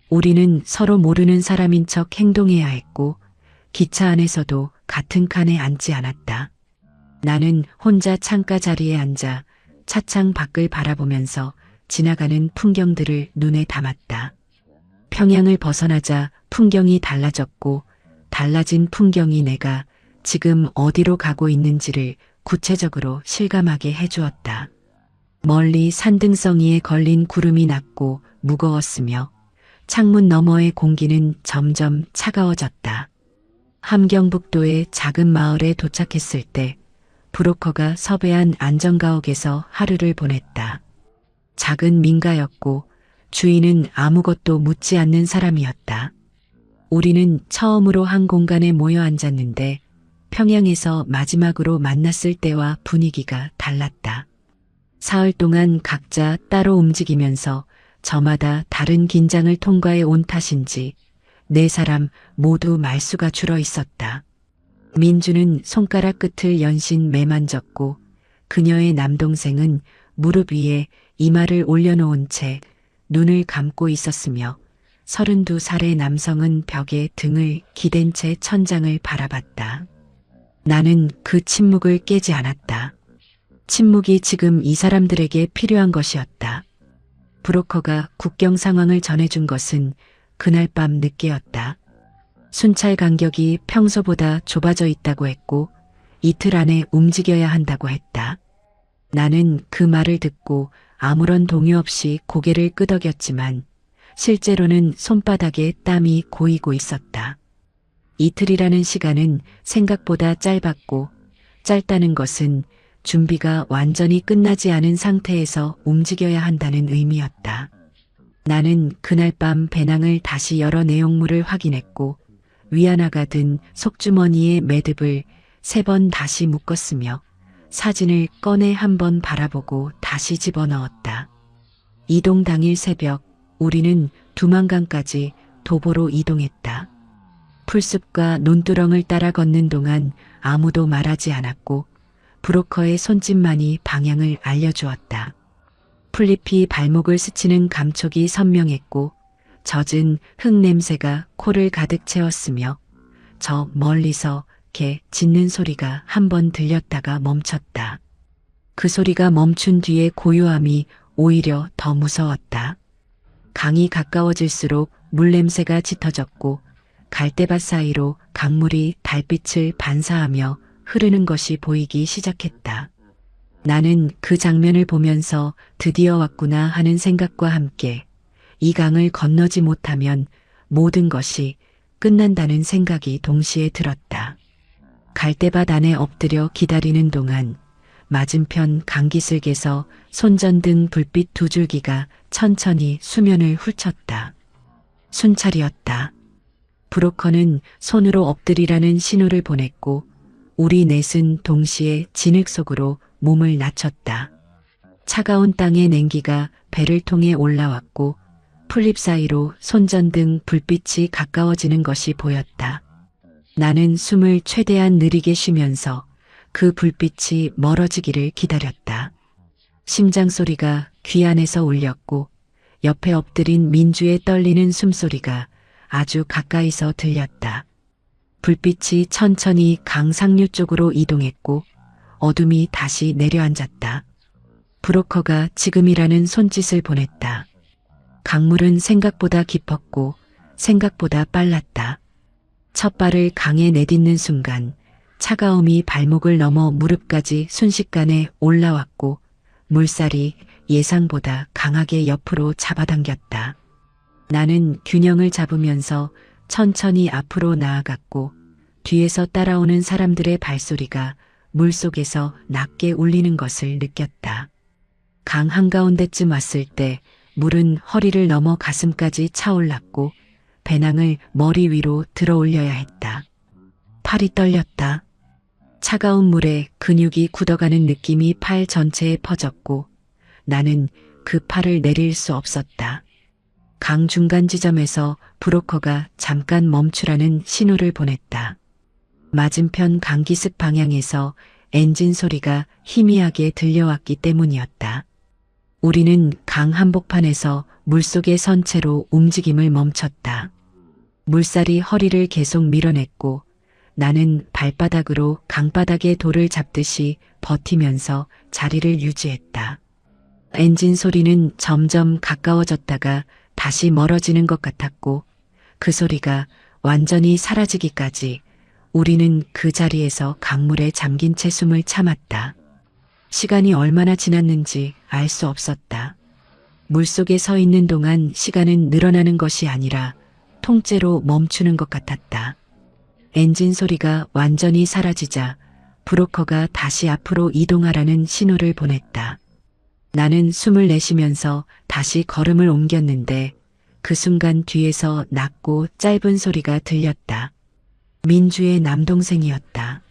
우리는 서로 모르는 사람인 척 행동해야 했고 기차 안에서도 같은 칸에 앉지 않았다. 나는 혼자 창가 자리에 앉아 차창 밖을 바라보면서 지나가는 풍경들을 눈에 담았다. 평양을 벗어나자 풍경이 달라졌고 달라진 풍경이 내가 지금 어디로 가고 있는지를 구체적으로 실감하게 해주었다. 멀리 산등성이에 걸린 구름이 낮고 무거웠으며 창문 너머의 공기는 점점 차가워졌다. 함경북도의 작은 마을에 도착했을 때 브로커가 섭외한 안전가옥에서 하루를 보냈다. 작은 민가였고 주인은 아무것도 묻지 않는 사람이었다. 우리는 처음으로 한 공간에 모여 앉았는데 평양에서 마지막으로 만났을 때와 분위기가 달랐다. 사흘 동안 각자 따로 움직이면서 저마다 다른 긴장을 통과해 온 탓인지 네 사람 모두 말수가 줄어 있었다. 민주는 손가락 끝을 연신 매만졌고 그녀의 남동생은 무릎 위에 이마를 올려놓은 채 눈을 감고 있었으며 32살의 남성은 벽에 등을 기댄 채 천장을 바라봤다. 나는 그 침묵을 깨지 않았다. 침묵이 지금 이 사람들에게 필요한 것이었다. 브로커가 국경 상황을 전해준 것은 그날 밤 늦게였다. 순찰 간격이 평소보다 좁아져 있다고 했고 이틀 안에 움직여야 한다고 했다. 나는 그 말을 듣고 아무런 동요 없이 고개를 끄덕였지만 실제로는 손바닥에 땀이 고이고 있었다. 이틀이라는 시간은 생각보다 짧았고 짧다는 것은 준비가 완전히 끝나지 않은 상태에서 움직여야 한다는 의미였다. 나는 그날 밤 배낭을 다시 열어 내용물을 확인했고 위안화가 든 속주머니에 매듭을 3번 다시 묶었으며 사진을 꺼내 한 번 바라보고 다시 집어넣었다. 이동 당일 새벽 우리는 두만강까지 도보로 이동했다. 풀숲과 논두렁을 따라 걷는 동안 아무도 말하지 않았고 브로커의 손짓만이 방향을 알려주었다. 풀잎이 발목을 스치는 감촉이 선명했고 젖은 흙 냄새가 코를 가득 채웠으며 저 멀리서 개 짖는 소리가 한 번 들렸다가 멈췄다. 그 소리가 멈춘 뒤의 고요함이 오히려 더 무서웠다. 강이 가까워질수록 물 냄새가 짙어졌고 갈대밭 사이로 강물이 달빛을 반사하며 흐르는 것이 보이기 시작했다. 나는 그 장면을 보면서 드디어 왔구나 하는 생각과 함께 이 강을 건너지 못하면 모든 것이 끝난다는 생각이 동시에 들었다. 갈대밭 안에 엎드려 기다리는 동안 맞은편 강기슭에서 손전등 불빛 2줄기가 천천히 수면을 훑쳤다. 순찰이었다. 브로커는 손으로 엎드리라는 신호를 보냈고 우리 넷은 동시에 진흙 속으로 몸을 낮췄다. 차가운 땅의 냉기가 배를 통해 올라왔고 풀잎 사이로 손전등 불빛이 가까워지는 것이 보였다. 나는 숨을 최대한 느리게 쉬면서 그 불빛이 멀어지기를 기다렸다. 심장 소리가 귀 안에서 울렸고 옆에 엎드린 민주의 떨리는 숨소리가 아주 가까이서 들렸다. 불빛이 천천히 강 상류 쪽으로 이동했고 어둠이 다시 내려앉았다. 브로커가 지금이라는 손짓을 보냈다. 강물은 생각보다 깊었고 생각보다 빨랐다. 첫 발을 강에 내딛는 순간 차가움이 발목을 넘어 무릎까지 순식간에 올라왔고 물살이 예상보다 강하게 옆으로 잡아당겼다. 나는 균형을 잡으면서 천천히 앞으로 나아갔고 뒤에서 따라오는 사람들의 발소리가 물속에서 낮게 울리는 것을 느꼈다. 강 한가운데쯤 왔을 때 물은 허리를 넘어 가슴까지 차올랐고 배낭을 머리 위로 들어 올려야 했다. 팔이 떨렸다. 차가운 물에 근육이 굳어가는 느낌이 팔 전체에 퍼졌고 나는 그 팔을 내릴 수 없었다. 강 중간 지점에서 브로커가 잠깐 멈추라는 신호를 보냈다. 맞은편 강기슭 방향에서 엔진 소리가 희미하게 들려왔기 때문이었다. 우리는 강 한복판에서 물속에 선 채로 움직임을 멈췄다. 물살이 허리를 계속 밀어냈고 나는 발바닥으로 강바닥의 돌을 잡듯이 버티면서 자리를 유지했다. 엔진 소리는 점점 가까워졌다가 다시 멀어지는 것 같았고 그 소리가 완전히 사라지기까지 우리는 그 자리에서 강물에 잠긴 채 숨을 참았다. 시간이 얼마나 지났는지 알 수 없었다. 물속에 서 있는 동안 시간은 늘어나는 것이 아니라 통째로 멈추는 것 같았다. 엔진 소리가 완전히 사라지자 브로커가 다시 앞으로 이동하라는 신호를 보냈다. 나는 숨을 내쉬면서 다시 걸음을 옮겼는데 그 순간 뒤에서 낮고 짧은 소리가 들렸다. 민주의 남동생이었다.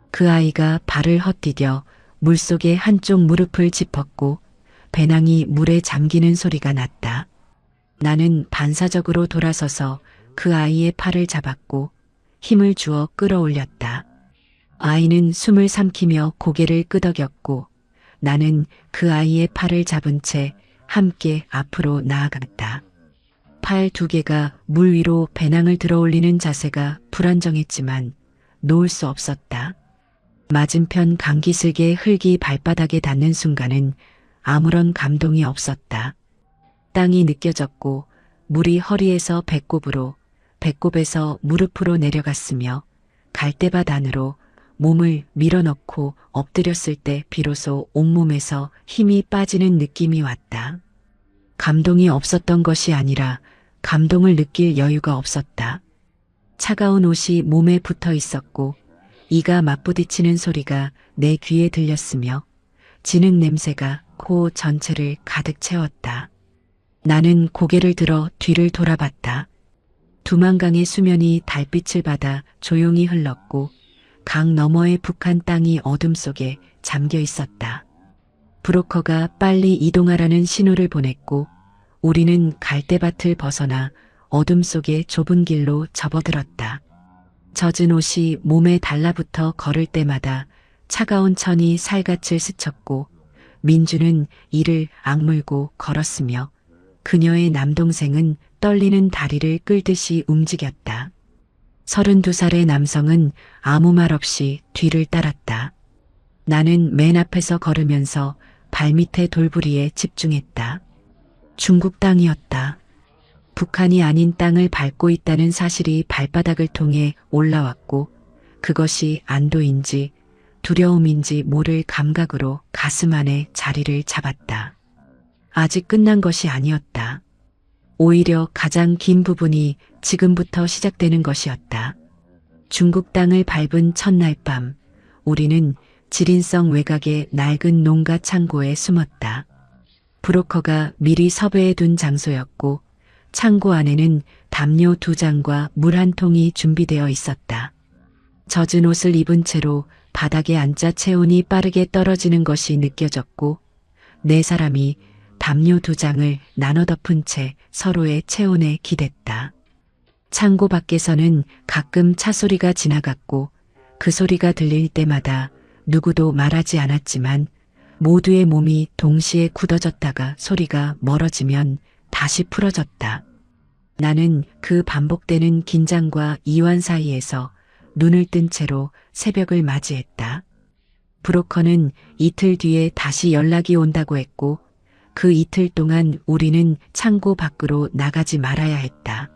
그 아이가 발을 헛디뎌 물속에 한쪽 무릎을 짚었고 배낭이 물에 잠기는 소리가 났다. 나는 반사적으로 돌아서서 그 아이의 팔을 잡았고 힘을 주어 끌어올렸다. 아이는 숨을 삼키며 고개를 끄덕였고 나는 그 아이의 팔을 잡은 채 함께 앞으로 나아갔다. 팔 두 개가 물 위로 배낭을 들어올리는 자세가 불안정했지만 놓을 수 없었다. 맞은편 강기슭의 흙이 발바닥에 닿는 순간은 아무런 감동이 없었다. 땅이 느껴졌고 물이 허리에서 배꼽으로, 배꼽에서 무릎으로 내려갔으며 갈대밭 안으로 몸을 밀어넣고 엎드렸을 때 비로소 온몸에서 힘이 빠지는 느낌이 왔다. 감동이 없었던 것이 아니라 감동을 느낄 여유가 없었다. 차가운 옷이 몸에 붙어 있었고 이가 맞부딪히는 소리가 내 귀에 들렸으며 진흙 냄새가 코 전체를 가득 채웠다. 나는 고개를 들어 뒤를 돌아봤다. 두만강의 수면이 달빛을 받아 조용히 흘렀고 강 너머의 북한 땅이 어둠 속에 잠겨 있었다. 브로커가 빨리 이동하라는 신호를 보냈고 우리는 갈대밭을 벗어나 어둠 속의 좁은 길로 접어들었다. 젖은 옷이 몸에 달라붙어 걸을 때마다 차가운 천이 살갗을 스쳤고 민주는 이를 악물고 걸었으며 그녀의 남동생은 떨리는 다리를 끌듯이 움직였다. 32살의 남성은 아무 말 없이 뒤를 따랐다. 나는 맨 앞에서 걸으면서 발밑의 돌부리에 집중했다. 중국 땅이었다. 북한이 아닌 땅을 밟고 있다는 사실이 발바닥을 통해 올라왔고 그것이 안도인지 두려움인지 모를 감각으로 가슴 안에 자리를 잡았다. 아직 끝난 것이 아니었다. 오히려 가장 긴 부분이 지금부터 시작되는 것이었다. 중국 땅을 밟은 첫날 밤, 우리는 지린성 외곽의 낡은 농가 창고에 숨었다. 브로커가 미리 섭외해 둔 장소였고 창고 안에는 담요 2장과 물 1통이 준비되어 있었다. 젖은 옷을 입은 채로 바닥에 앉아 체온이 빠르게 떨어지는 것이 느껴졌고 4사람이 담요 2장을 나눠 덮은 채 서로의 체온에 기댔다. 창고 밖에서는 가끔 차 소리가 지나갔고 그 소리가 들릴 때마다 누구도 말하지 않았지만 모두의 몸이 동시에 굳어졌다가 소리가 멀어지면 다시 풀어졌다. 나는 그 반복되는 긴장과 이완 사이에서 눈을 뜬 채로 새벽을 맞이했다. 브로커는 이틀 뒤에 다시 연락이 온다고 했고 그 이틀 동안 우리는 창고 밖으로 나가지 말아야 했다.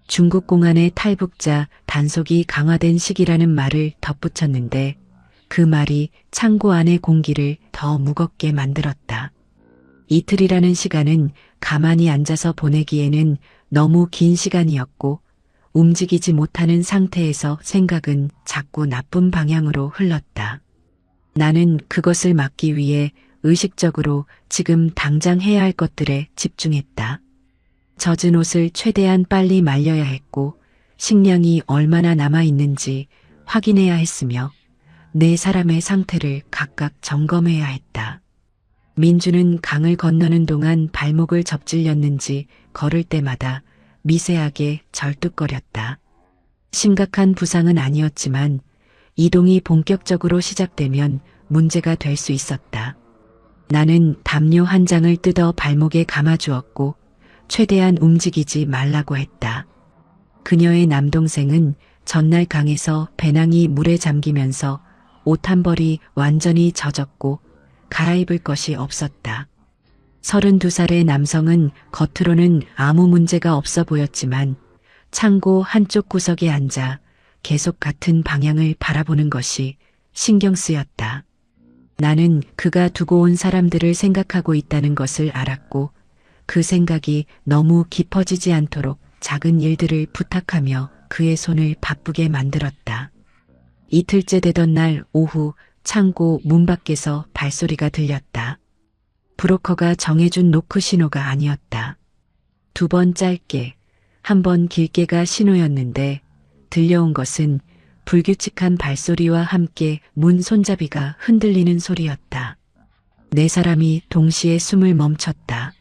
중국 공안의 탈북자 단속이 강화된 시기라는 말을 덧붙였는데 그 말이 창고 안의 공기를 더 무겁게 만들었다. 이틀이라는 시간은 가만히 앉아서 보내기에는 너무 긴 시간이었고 움직이지 못하는 상태에서 생각은 자꾸 나쁜 방향으로 흘렀다. 나는 그것을 막기 위해 의식적으로 지금 당장 해야 할 것들에 집중했다. 젖은 옷을 최대한 빨리 말려야 했고 식량이 얼마나 남아있는지 확인해야 했으며 4사람의 상태를 각각 점검해야 했다. 민주는 강을 건너는 동안 발목을 접질렸는지 걸을 때마다 미세하게 절뚝거렸다. 심각한 부상은 아니었지만 이동이 본격적으로 시작되면 문제가 될 수 있었다. 나는 담요 1장을 뜯어 발목에 감아주었고 최대한 움직이지 말라고 했다. 그녀의 남동생은 전날 강에서 배낭이 물에 잠기면서 옷 한 벌이 완전히 젖었고 갈아입을 것이 없었다. 32살의 남성은 겉으로는 아무 문제가 없어 보였지만 창고 한쪽 구석에 앉아 계속 같은 방향을 바라보는 것이 신경 쓰였다. 나는 그가 두고 온 사람들을 생각하고 있다는 것을 알았고 그 생각이 너무 깊어지지 않도록 작은 일들을 부탁하며 그의 손을 바쁘게 만들었다. 이틀째 되던 날 오후 창고 문 밖에서 발소리가 들렸다. 브로커가 정해준 노크 신호가 아니었다. 2번 짧게, 1번 길게가 신호였는데 들려온 것은 불규칙한 발소리와 함께 문 손잡이가 흔들리는 소리였다. 네 사람이 동시에 숨을 멈췄다.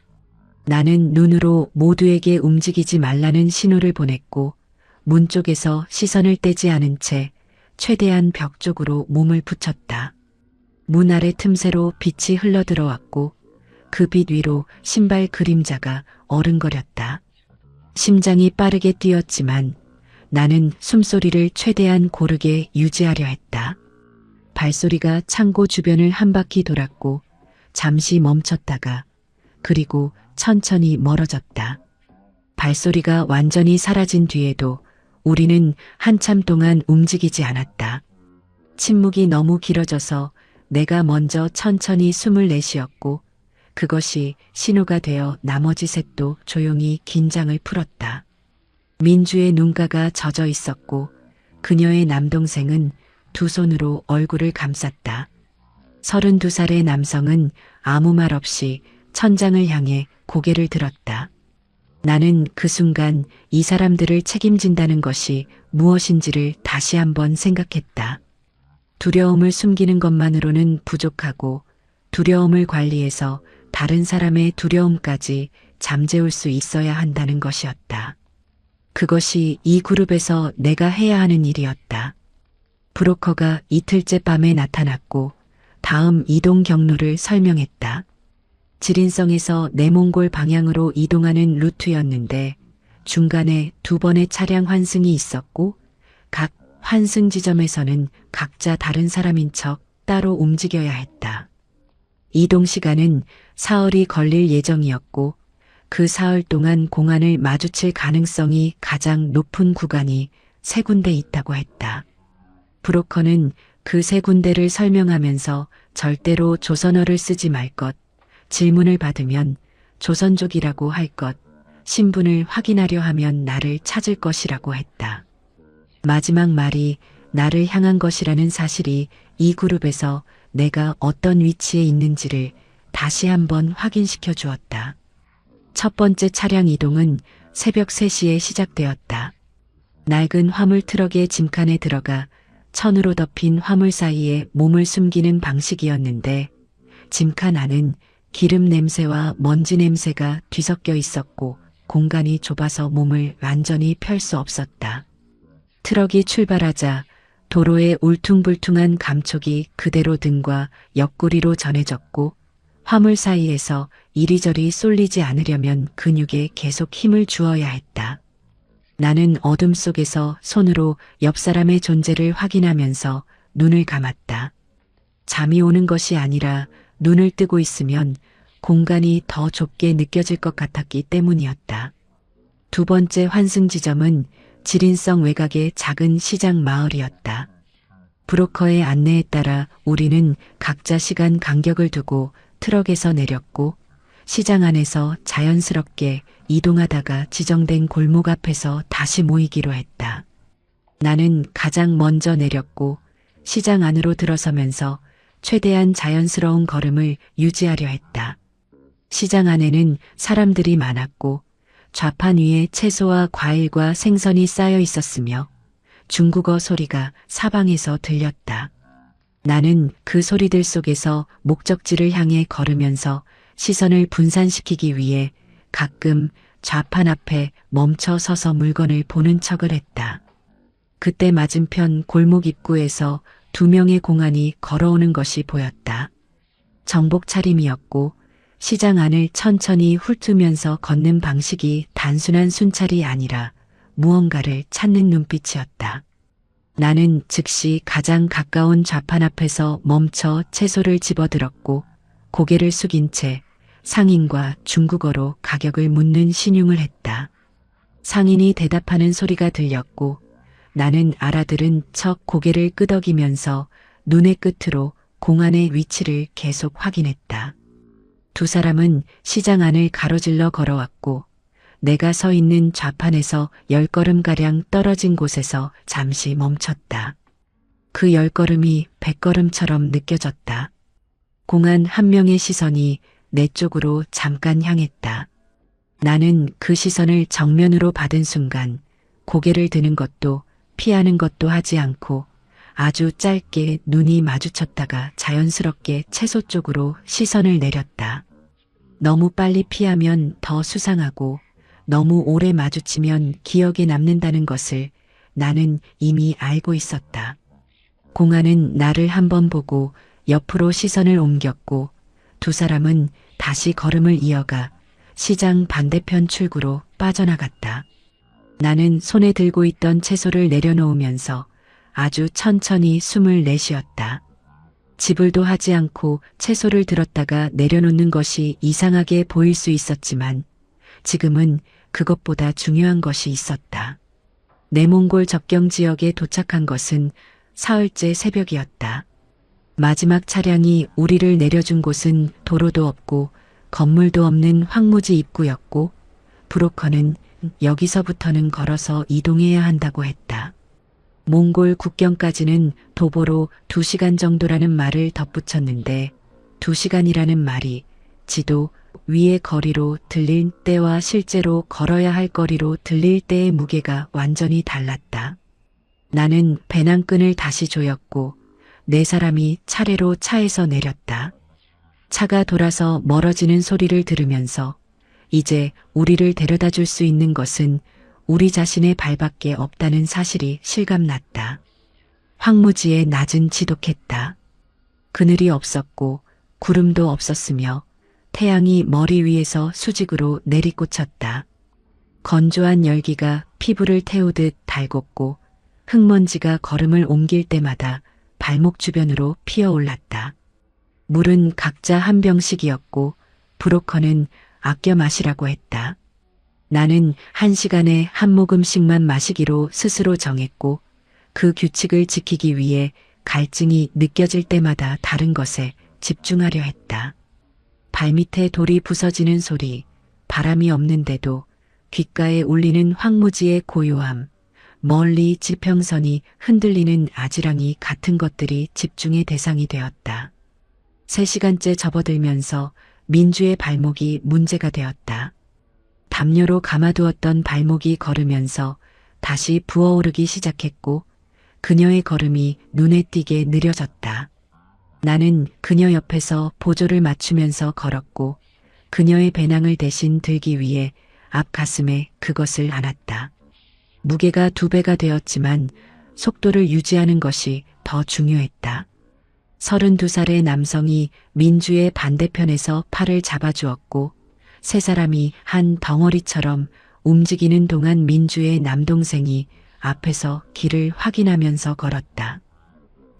나는 눈으로 모두에게 움직이지 말라는 신호를 보냈고 문 쪽에서 시선을 떼지 않은 채 최대한 벽 쪽으로 몸을 붙였다. 문 아래 틈새로 빛이 흘러들어왔고 그 빛 위로 신발 그림자가 어른거렸다. 심장이 빠르게 뛰었지만 나는 숨소리를 최대한 고르게 유지하려 했다. 발소리가 창고 주변을 한 바퀴 돌았고 잠시 멈췄다가 그리고 천천히 멀어졌다. 발소리가 완전히 사라진 뒤에도 우리는 한참 동안 움직이지 않았다. 침묵이 너무 길어져서 내가 먼저 천천히 숨을 내쉬었고 그것이 신호가 되어 나머지 셋도 조용히 긴장을 풀었다. 민주의 눈가가 젖어 있었고 그녀의 남동생은 두 손으로 얼굴을 감쌌다. 32살의 남성은 아무 말 없이 천장을 향해 고개를 들었다. 나는 그 순간 이 사람들을 책임진다는 것이 무엇인지를 다시 한번 생각했다. 두려움을 숨기는 것만으로는 부족하고 두려움을 관리해서 다른 사람의 두려움까지 잠재울 수 있어야 한다는 것이었다. 그것이 이 그룹에서 내가 해야 하는 일이었다. 브로커가 이틀째 밤에 나타났고 다음 이동 경로를 설명했다. 지린성에서 내몽골 방향으로 이동하는 루트였는데 중간에 2번의 차량 환승이 있었고 각 환승 지점에서는 각자 다른 사람인 척 따로 움직여야 했다. 이동 시간은 사흘이 걸릴 예정이었고 그 사흘 동안 공안을 마주칠 가능성이 가장 높은 구간이 3군데 있다고 했다. 브로커는 그 3군데를 설명하면서 절대로 조선어를 쓰지 말 것, 질문을 받으면 조선족이라고 할 것, 신분을 확인하려 하면 나를 찾을 것이라고 했다. 마지막 말이 나를 향한 것이라는 사실이 이 그룹에서 내가 어떤 위치에 있는지를 다시 한번 확인시켜 주었다. 첫 번째 차량 이동은 새벽 3시에 시작되었다. 낡은 화물 트럭의 짐칸에 들어가 천으로 덮인 화물 사이에 몸을 숨기는 방식이었는데 짐칸 안은 기름 냄새와 먼지 냄새가 뒤섞여 있었고 공간이 좁아서 몸을 완전히 펼 수 없었다. 트럭이 출발하자 도로의 울퉁불퉁한 감촉이 그대로 등과 옆구리로 전해졌고 화물 사이에서 이리저리 쏠리지 않으려면 근육에 계속 힘을 주어야 했다. 나는 어둠 속에서 손으로 옆 사람의 존재를 확인하면서 눈을 감았다. 잠이 오는 것이 아니라 눈을 뜨고 있으면 공간이 더 좁게 느껴질 것 같았기 때문이었다. 2번째 환승 지점은 지린성 외곽의 작은 시장 마을이었다. 브로커의 안내에 따라 우리는 각자 시간 간격을 두고 트럭에서 내렸고 시장 안에서 자연스럽게 이동하다가 지정된 골목 앞에서 다시 모이기로 했다. 나는 가장 먼저 내렸고 시장 안으로 들어서면서 최대한 자연스러운 걸음을 유지하려 했다. 시장 안에는 사람들이 많았고 좌판 위에 채소와 과일과 생선이 쌓여 있었으며 중국어 소리가 사방에서 들렸다. 나는 그 소리들 속에서 목적지를 향해 걸으면서 시선을 분산시키기 위해 가끔 좌판 앞에 멈춰 서서 물건을 보는 척을 했다. 그때 맞은편 골목 입구에서 2명의 공안이 걸어오는 것이 보였다. 정복 차림이었고 시장 안을 천천히 훑으면서 걷는 방식이 단순한 순찰이 아니라 무언가를 찾는 눈빛이었다. 나는 즉시 가장 가까운 좌판 앞에서 멈춰 채소를 집어들었고 고개를 숙인 채 상인과 중국어로 가격을 묻는 신용을 했다. 상인이 대답하는 소리가 들렸고 나는 알아들은 척 고개를 끄덕이면서 눈의 끝으로 공안의 위치를 계속 확인했다. 두 사람은 시장 안을 가로질러 걸어왔고 내가 서 있는 좌판에서 10걸음가량 떨어진 곳에서 잠시 멈췄다. 그 10걸음이 100걸음처럼 느껴졌다. 공안 한 명의 시선이 내 쪽으로 잠깐 향했다. 나는 그 시선을 정면으로 받은 순간 고개를 드는 것도 피하는 것도 하지 않고 아주 짧게 눈이 마주쳤다가 자연스럽게 채소 쪽으로 시선을 내렸다. 너무 빨리 피하면 더 수상하고 너무 오래 마주치면 기억에 남는다는 것을 나는 이미 알고 있었다. 공안은 나를 한번 보고 옆으로 시선을 옮겼고 두 사람은 다시 걸음을 이어가 시장 반대편 출구로 빠져나갔다. 나는 손에 들고 있던 채소를 내려놓으면서 아주 천천히 숨을 내쉬었다. 지불도 하지 않고 채소를 들었다가 내려놓는 것이 이상하게 보일 수 있었지만 지금은 그것보다 중요한 것이 있었다. 내몽골 접경 지역에 도착한 것은 사흘째 새벽이었다. 마지막 차량이 우리를 내려준 곳은 도로도 없고 건물도 없는 황무지 입구였고 브로커는 여기서부터는 걸어서 이동해야 한다고 했다. 몽골 국경까지는 도보로 2시간 정도라는 말을 덧붙였는데 2시간이라는 말이 지도 위의 거리로 들릴 때와 실제로 걸어야 할 거리로 들릴 때의 무게가 완전히 달랐다. 나는 배낭끈을 다시 조였고 네 사람이 차례로 차에서 내렸다. 차가 돌아서 멀어지는 소리를 들으면서 이제 우리를 데려다 줄 수 있는 것은 우리 자신의 발밖에 없다는 사실이 실감났다. 황무지의 낮은 지독했다. 그늘이 없었고 구름도 없었으며 태양이 머리 위에서 수직으로 내리꽂혔다. 건조한 열기가 피부를 태우듯 달궜고 흙먼지가 걸음을 옮길 때마다 발목 주변으로 피어올랐다. 물은 각자 한 병씩이었고 브로커는 아껴 마시라고 했다. 나는 1시간에 한 모금씩만 마시기로 스스로 정했고 그 규칙을 지키기 위해 갈증이 느껴질 때마다 다른 것에 집중하려 했다. 발밑에 돌이 부서지는 소리, 바람이 없는데도 귓가에 울리는 황무지의 고요함, 멀리 지평선이 흔들리는 아지랑이 같은 것들이 집중의 대상이 되었다. 3시간째 접어들면서 민주의 발목이 문제가 되었다. 담요로 감아두었던 발목이 걸으면서 다시 부어오르기 시작했고 그녀의 걸음이 눈에 띄게 느려졌다. 나는 그녀 옆에서 보조를 맞추면서 걸었고 그녀의 배낭을 대신 들기 위해 앞 가슴에 그것을 안았다. 무게가 2배가 되었지만 속도를 유지하는 것이 더 중요했다. 32살의 남성이 민주의 반대편에서 팔을 잡아주었고 세 사람이 한 덩어리처럼 움직이는 동안 민주의 남동생이 앞에서 길을 확인하면서 걸었다.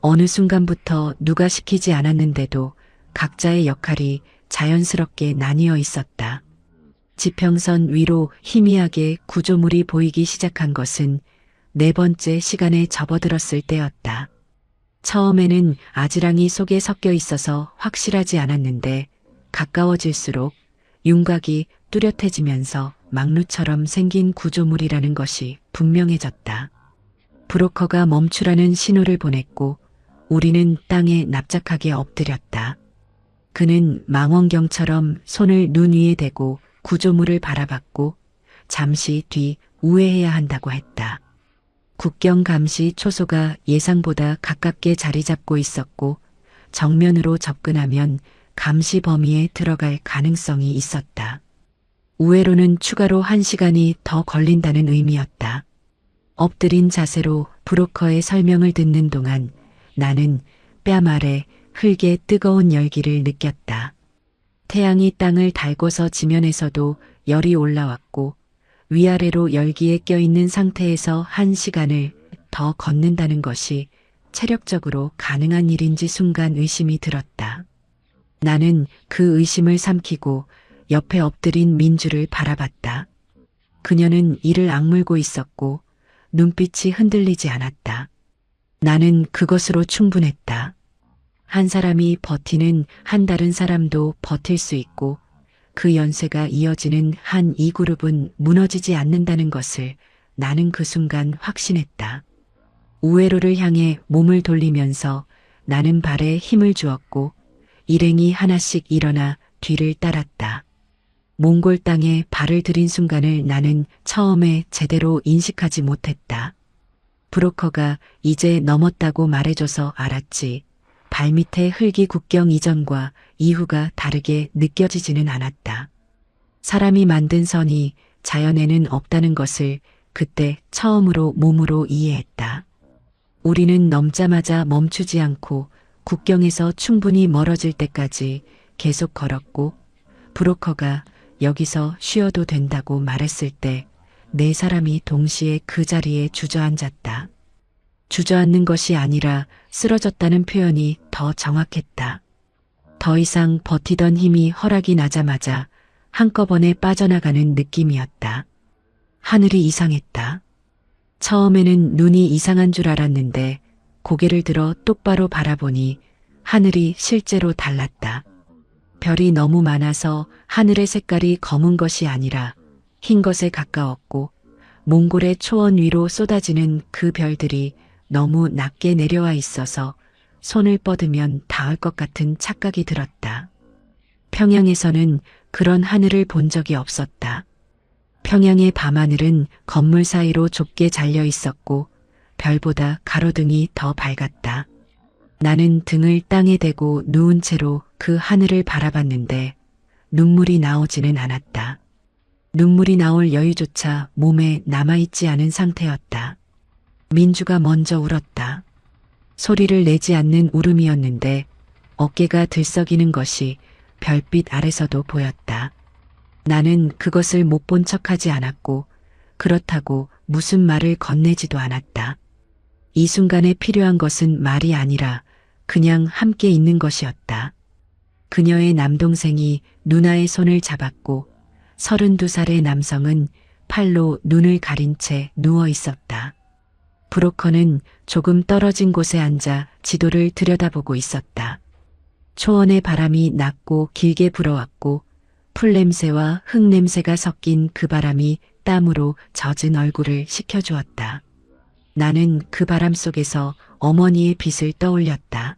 어느 순간부터 누가 시키지 않았는데도 각자의 역할이 자연스럽게 나뉘어 있었다. 지평선 위로 희미하게 구조물이 보이기 시작한 것은 4번째 시간에 접어들었을 때였다. 처음에는 아지랑이 속에 섞여 있어서 확실하지 않았는데 가까워질수록 윤곽이 뚜렷해지면서 망루처럼 생긴 구조물이라는 것이 분명해졌다. 브로커가 멈추라는 신호를 보냈고 우리는 땅에 납작하게 엎드렸다. 그는 망원경처럼 손을 눈 위에 대고 구조물을 바라봤고 잠시 뒤 우회해야 한다고 했다. 국경 감시 초소가 예상보다 가깝게 자리 잡고 있었고 정면으로 접근하면 감시 범위에 들어갈 가능성이 있었다. 우회로는 추가로 1시간이 더 걸린다는 의미였다. 엎드린 자세로 브로커의 설명을 듣는 동안 나는 뺨 아래 흙의 뜨거운 열기를 느꼈다. 태양이 땅을 달궈서 지면에서도 열이 올라왔고 위아래로 열기에 껴있는 상태에서 1시간을 더 걷는다는 것이 체력적으로 가능한 일인지 순간 의심이 들었다. 나는 그 의심을 삼키고 옆에 엎드린 민주를 바라봤다. 그녀는 이를 악물고 있었고 눈빛이 흔들리지 않았다. 나는 그것으로 충분했다. 한 사람이 버티는 한 다른 사람도 버틸 수 있고 그 연쇄가 이어지는 한 이 그룹은 무너지지 않는다는 것을 나는 그 순간 확신했다. 우회로를 향해 몸을 돌리면서 나는 발에 힘을 주었고 일행이 하나씩 일어나 뒤를 따랐다. 몽골 땅에 발을 들인 순간을 나는 처음에 제대로 인식하지 못했다. 브로커가 이제 넘었다고 말해줘서 알았지. 발밑에 흙이 국경 이전과 이후가 다르게 느껴지지는 않았다. 사람이 만든 선이 자연에는 없다는 것을 그때 처음으로 몸으로 이해했다. 우리는 넘자마자 멈추지 않고 국경에서 충분히 멀어질 때까지 계속 걸었고 브로커가 여기서 쉬어도 된다고 말했을 때 네 사람이 동시에 그 자리에 주저앉았다. 주저앉는 것이 아니라 쓰러졌다는 표현이 더 정확했다. 더 이상 버티던 힘이 허락이 나자마자 한꺼번에 빠져나가는 느낌이었다. 하늘이 이상했다. 처음에는 눈이 이상한 줄 알았는데 고개를 들어 똑바로 바라보니 하늘이 실제로 달랐다. 별이 너무 많아서 하늘의 색깔이 검은 것이 아니라 흰 것에 가까웠고 몽골의 초원 위로 쏟아지는 그 별들이 너무 낮게 내려와 있어서 손을 뻗으면 닿을 것 같은 착각이 들었다. 평양에서는 그런 하늘을 본 적이 없었다. 평양의 밤하늘은 건물 사이로 좁게 잘려 있었고 별보다 가로등이 더 밝았다. 나는 등을 땅에 대고 누운 채로 그 하늘을 바라봤는데 눈물이 나오지는 않았다. 눈물이 나올 여유조차 몸에 남아있지 않은 상태였다. 민주가 먼저 울었다. 소리를 내지 않는 울음이었는데 어깨가 들썩이는 것이 별빛 아래서도 보였다. 나는 그것을 못 본 척하지 않았고 그렇다고 무슨 말을 건네지도 않았다. 이 순간에 필요한 것은 말이 아니라 그냥 함께 있는 것이었다. 그녀의 남동생이 누나의 손을 잡았고 32살의 남성은 팔로 눈을 가린 채 누워 있었다. 브로커는 조금 떨어진 곳에 앉아 지도를 들여다보고 있었다. 초원의 바람이 낮고 길게 불어왔고 풀냄새와 흙냄새가 섞인 그 바람이 땀으로 젖은 얼굴을 식혀주었다. 나는 그 바람 속에서 어머니의 빛을 떠올렸다.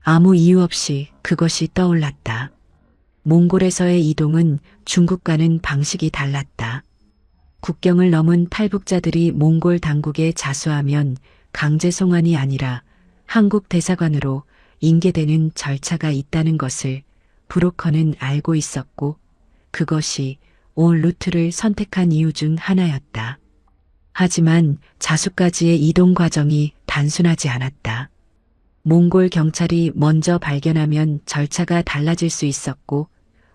아무 이유 없이 그것이 떠올랐다. 몽골에서의 이동은 중국과는 방식이 달랐다. 국경을 넘은 탈북자들이 몽골 당국에 자수하면 강제 송환이 아니라 한국 대사관으로 인계되는 절차가 있다는 것을 브로커는 알고 있었고 그것이 온 루트를 선택한 이유 중 하나였다. 하지만 자수까지의 이동 과정이 단순하지 않았다. 몽골 경찰이 먼저 발견하면 절차가 달라질 수 있었고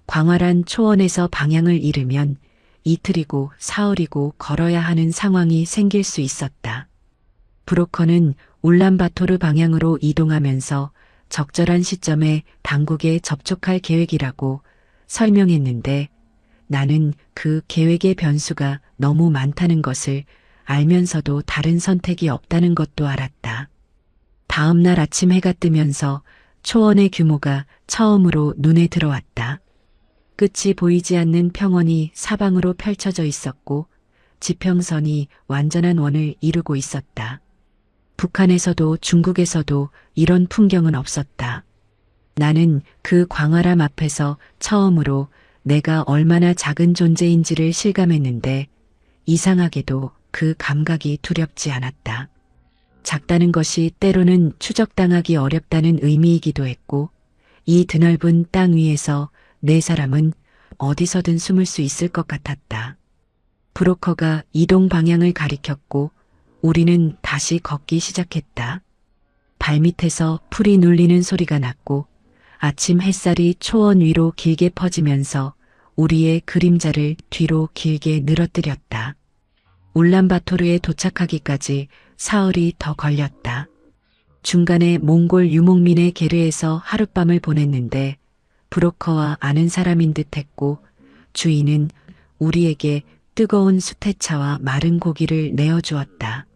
광활한 초원에서 방향을 잃으면 이틀이고 사흘이고 걸어야 하는 상황이 생길 수 있었다. 브로커는 울란바토르 방향으로 이동하면서 적절한 시점에 당국에 접촉할 계획이라고 설명했는데 나는 그 계획의 변수가 너무 많다는 것을 알면서도 다른 선택이 없다는 것도 알았다. 다음 날 아침 해가 뜨면서 초원의 규모가 처음으로 눈에 들어왔다. 끝이 보이지 않는 평원이 사방으로 펼쳐져 있었고 지평선이 완전한 원을 이루고 있었다. 북한에서도 중국에서도 이런 풍경은 없었다. 나는 그 광활함 앞에서 처음으로 내가 얼마나 작은 존재인지를 실감했는데 이상하게도 그 감각이 두렵지 않았다. 작다는 것이 때로는 추적당하기 어렵다는 의미이기도 했고 이 드넓은 땅 위에서 네 사람은 어디서든 숨을 수 있을 것 같았다. 브로커가 이동 방향을 가리켰고 우리는 다시 걷기 시작했다. 발밑에서 풀이 눌리는 소리가 났고 아침 햇살이 초원 위로 길게 퍼지면서 우리의 그림자를 뒤로 길게 늘어뜨렸다. 울란바토르에 도착하기까지 사흘이 더 걸렸다. 중간에 몽골 유목민의 게르에서 하룻밤을 보냈는데 브로커와 아는 사람인 듯했고 주인은 우리에게 뜨거운 수태차와 마른 고기를 내어주었다.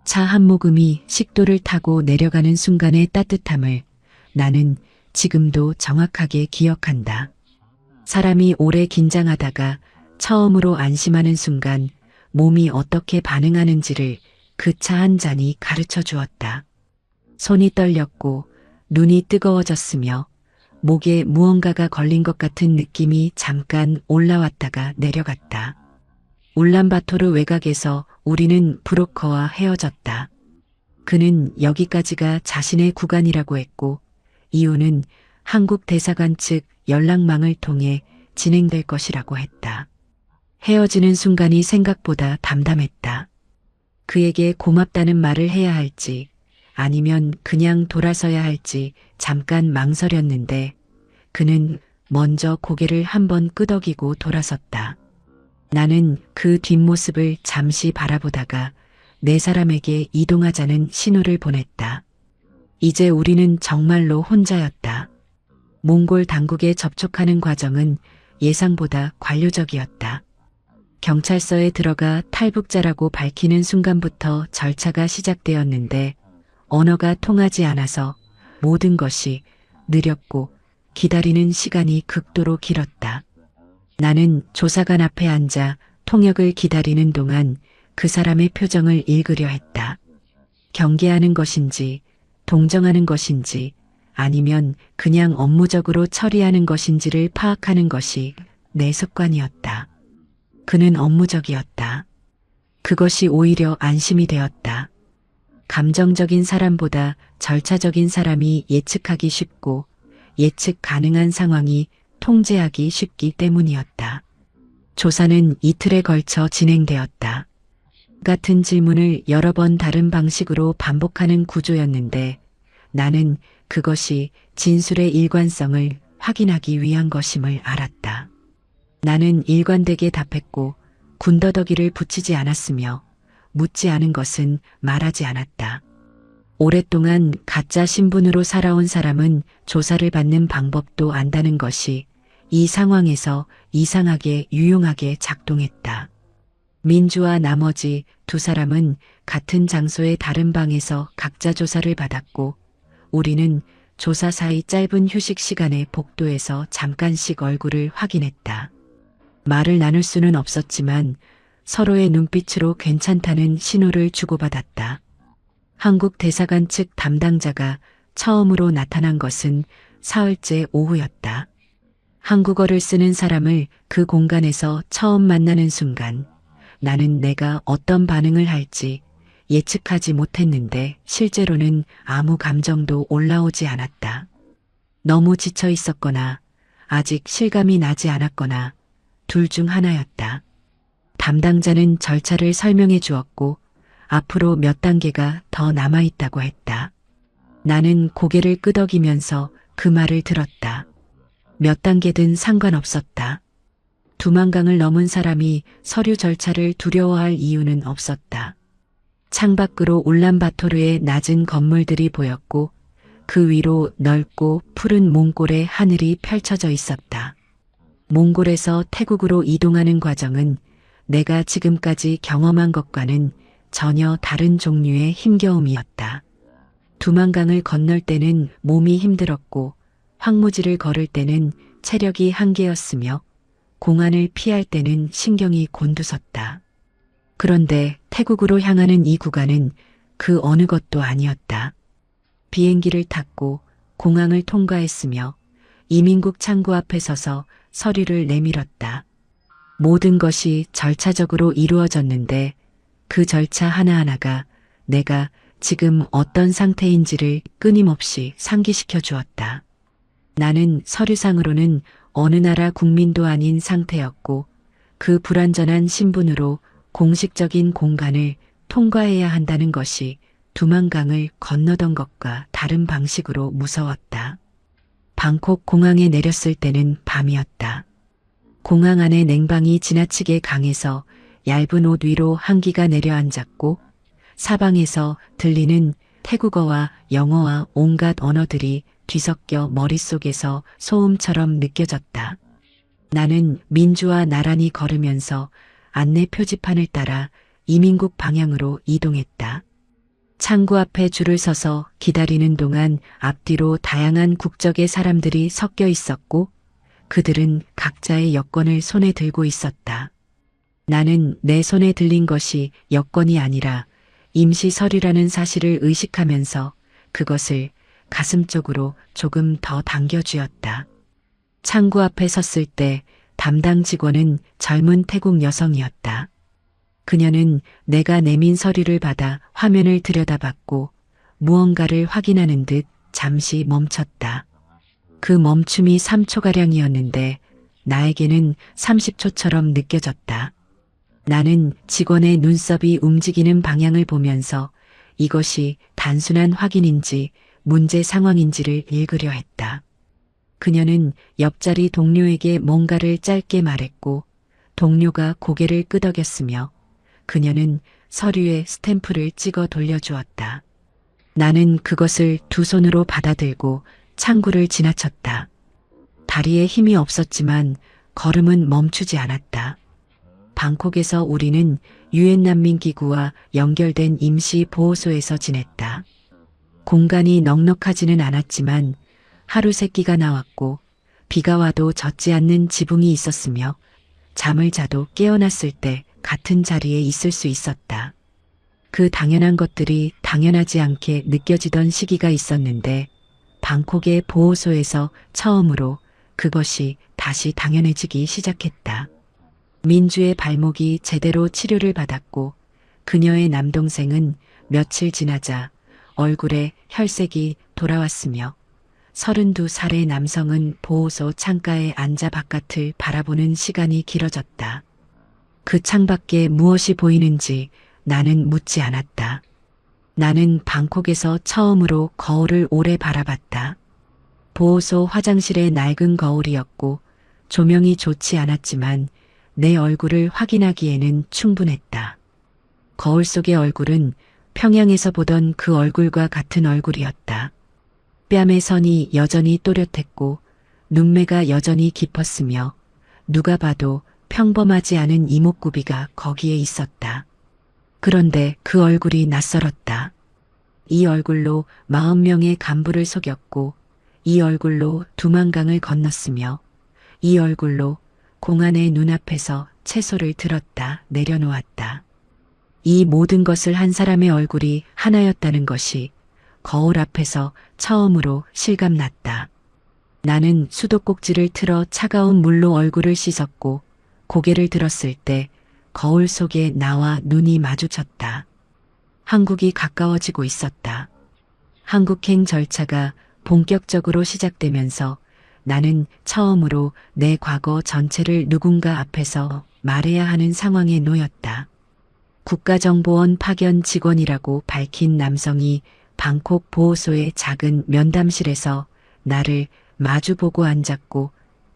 차 한 모금이 식도를 타고 내려가는 순간의 따뜻함을 나는 지금도 정확하게 기억한다. 사람이 오래 긴장하다가 처음으로 안심하는 순간 몸이 어떻게 반응하는지를 그 차 한 잔이 가르쳐 주었다. 손이 떨렸고 눈이 뜨거워졌으며 목에 무언가가 걸린 것 같은 느낌이 잠깐 올라왔다가 내려갔다. 울란바토르 외곽에서 우리는 브로커와 헤어졌다. 그는 여기까지가 자신의 구간이라고 했고 이유는 한국 대사관 측 연락망을 통해 진행될 것이라고 했다. 헤어지는 순간이 생각보다 담담했다. 그에게 고맙다는 말을 해야 할지 아니면 그냥 돌아서야 할지 잠깐 망설였는데 그는 먼저 고개를 한번 끄덕이고 돌아섰다. 나는 그 뒷모습을 잠시 바라보다가 네 사람에게 이동하자는 신호를 보냈다. 이제 우리는 정말로 혼자였다. 몽골 당국에 접촉하는 과정은 예상보다 관료적이었다. 경찰서에 들어가 탈북자라고 밝히는 순간부터 절차가 시작되었는데 언어가 통하지 않아서 모든 것이 느렸고 기다리는 시간이 극도로 길었다. 나는 조사관 앞에 앉아 통역을 기다리는 동안 그 사람의 표정을 읽으려 했다. 경계하는 것인지 동정하는 것인지 아니면 그냥 업무적으로 처리하는 것인지를 파악하는 것이 내 습관이었다. 그는 업무적이었다. 그것이 오히려 안심이 되었다. 감정적인 사람보다 절차적인 사람이 예측하기 쉽고 예측 가능한 상황이 통제하기 쉽기 때문이었다. 조사는 이틀에 걸쳐 진행되었다. 같은 질문을 여러 번 다른 방식으로 반복하는 구조였는데 나는 그것이 진술의 일관성을 확인하기 위한 것임을 알았다. 나는 일관되게 답했고 군더더기를 붙이지 않았으며 묻지 않은 것은 말하지 않았다. 오랫동안 가짜 신분으로 살아온 사람은 조사를 받는 방법도 안다는 것이 이 상황에서 이상하게 유용하게 작동했다. 민주와 나머지 두 사람은 같은 장소의 다른 방에서 각자 조사를 받았고 우리는 조사 사이 짧은 휴식 시간에 복도에서 잠깐씩 얼굴을 확인했다. 말을 나눌 수는 없었지만 서로의 눈빛으로 괜찮다는 신호를 주고받았다. 한국 대사관 측 담당자가 처음으로 나타난 것은 사흘째 오후였다. 한국어를 쓰는 사람을 그 공간에서 처음 만나는 순간 나는 내가 어떤 반응을 할지 예측하지 못했는데 실제로는 아무 감정도 올라오지 않았다. 너무 지쳐 있었거나 아직 실감이 나지 않았거나 둘 중 하나였다. 담당자는 절차를 설명해 주었고 앞으로 몇 단계가 더 남아있다고 했다. 나는 고개를 끄덕이면서 그 말을 들었다. 몇 단계든 상관없었다. 두만강을 넘은 사람이 서류 절차를 두려워할 이유는 없었다. 창밖으로 울란바토르의 낮은 건물들이 보였고 그 위로 넓고 푸른 몽골의 하늘이 펼쳐져 있었다. 몽골에서 태국으로 이동하는 과정은 내가 지금까지 경험한 것과는 전혀 다른 종류의 힘겨움이었다. 두만강을 건널 때는 몸이 힘들었고 황무지를 걸을 때는 체력이 한계였으며 공안을 피할 때는 신경이 곤두섰다. 그런데 태국으로 향하는 이 구간은 그 어느 것도 아니었다. 비행기를 탔고 공항을 통과했으며 이민국 창구 앞에 서서 서류를 내밀었다. 모든 것이 절차적으로 이루어졌는데 그 절차 하나하나가 내가 지금 어떤 상태인지를 끊임없이 상기시켜 주었다. 나는 서류상으로는 어느 나라 국민도 아닌 상태였고 그 불완전한 신분으로 공식적인 공간을 통과해야 한다는 것이 두만강을 건너던 것과 다른 방식으로 무서웠다. 방콕 공항에 내렸을 때는 밤이었다. 공항 안의 냉방이 지나치게 강해서 얇은 옷 위로 한기가 내려앉았고 사방에서 들리는 태국어와 영어와 온갖 언어들이 뒤섞여 머릿속에서 소음처럼 느껴졌다. 나는 민주와 나란히 걸으면서 안내 표지판을 따라 이민국 방향으로 이동했다. 창구 앞에 줄을 서서 기다리는 동안 앞뒤로 다양한 국적의 사람들이 섞여 있었고 그들은 각자의 여권을 손에 들고 있었다. 나는 내 손에 들린 것이 여권이 아니라 임시 서류라는 사실을 의식하면서 그것을 가슴 쪽으로 조금 더 당겨쥐었다. 창구 앞에 섰을 때 담당 직원은 젊은 태국 여성이었다. 그녀는 내가 내민 서류를 받아 화면을 들여다봤고 무언가를 확인하는 듯 잠시 멈췄다. 그 멈춤이 3초가량이었는데 나에게는 30초처럼 느껴졌다. 나는 직원의 눈썹이 움직이는 방향을 보면서 이것이 단순한 확인인지 문제 상황인지를 읽으려 했다. 그녀는 옆자리 동료에게 뭔가를 짧게 말했고 동료가 고개를 끄덕였으며 그녀는 서류에 스탬프를 찍어 돌려주었다. 나는 그것을 두 손으로 받아들고 창구를 지나쳤다. 다리에 힘이 없었지만 걸음은 멈추지 않았다. 방콕에서 우리는 유엔 난민기구와 연결된 임시 보호소에서 지냈다. 공간이 넉넉하지는 않았지만 하루 세끼가 나왔고 비가 와도 젖지 않는 지붕이 있었으며 잠을 자도 깨어났을 때 같은 자리에 있을 수 있었다. 그 당연한 것들이 당연하지 않게 느껴지던 시기가 있었는데 방콕의 보호소에서 처음으로 그것이 다시 당연해지기 시작했다. 민주의 발목이 제대로 치료를 받았고 그녀의 남동생은 며칠 지나자 얼굴에 혈색이 돌아왔으며 32살의 남성은 보호소 창가에 앉아 바깥을 바라보는 시간이 길어졌다. 그 창밖에 무엇이 보이는지 나는 묻지 않았다. 나는 방콕에서 처음으로 거울을 오래 바라봤다. 보호소 화장실의 낡은 거울이었고 조명이 좋지 않았지만 내 얼굴을 확인하기에는 충분했다. 거울 속의 얼굴은 평양에서 보던 그 얼굴과 같은 얼굴이었다. 뺨의 선이 여전히 또렷했고 눈매가 여전히 깊었으며 누가 봐도 평범하지 않은 이목구비가 거기에 있었다. 그런데 그 얼굴이 낯설었다. 이 얼굴로 40명의 간부를 속였고 이 얼굴로 두만강을 건넜으며 이 얼굴로 공안의 눈앞에서 채소를 들었다 내려놓았다. 이 모든 것을 한 사람의 얼굴이 하나였다는 것이 거울 앞에서 처음으로 실감났다. 나는 수도꼭지를 틀어 차가운 물로 얼굴을 씻었고 고개를 들었을 때 거울 속에 나와 눈이 마주쳤다. 한국이 가까워지고 있었다. 한국행 절차가 본격적으로 시작되면서 나는 처음으로 내 과거 전체를 누군가 앞에서 말해야 하는 상황에 놓였다. 국가정보원 파견 직원이라고 밝힌 남성이 방콕 보호소의 작은 면담실에서 나를 마주보고 앉았고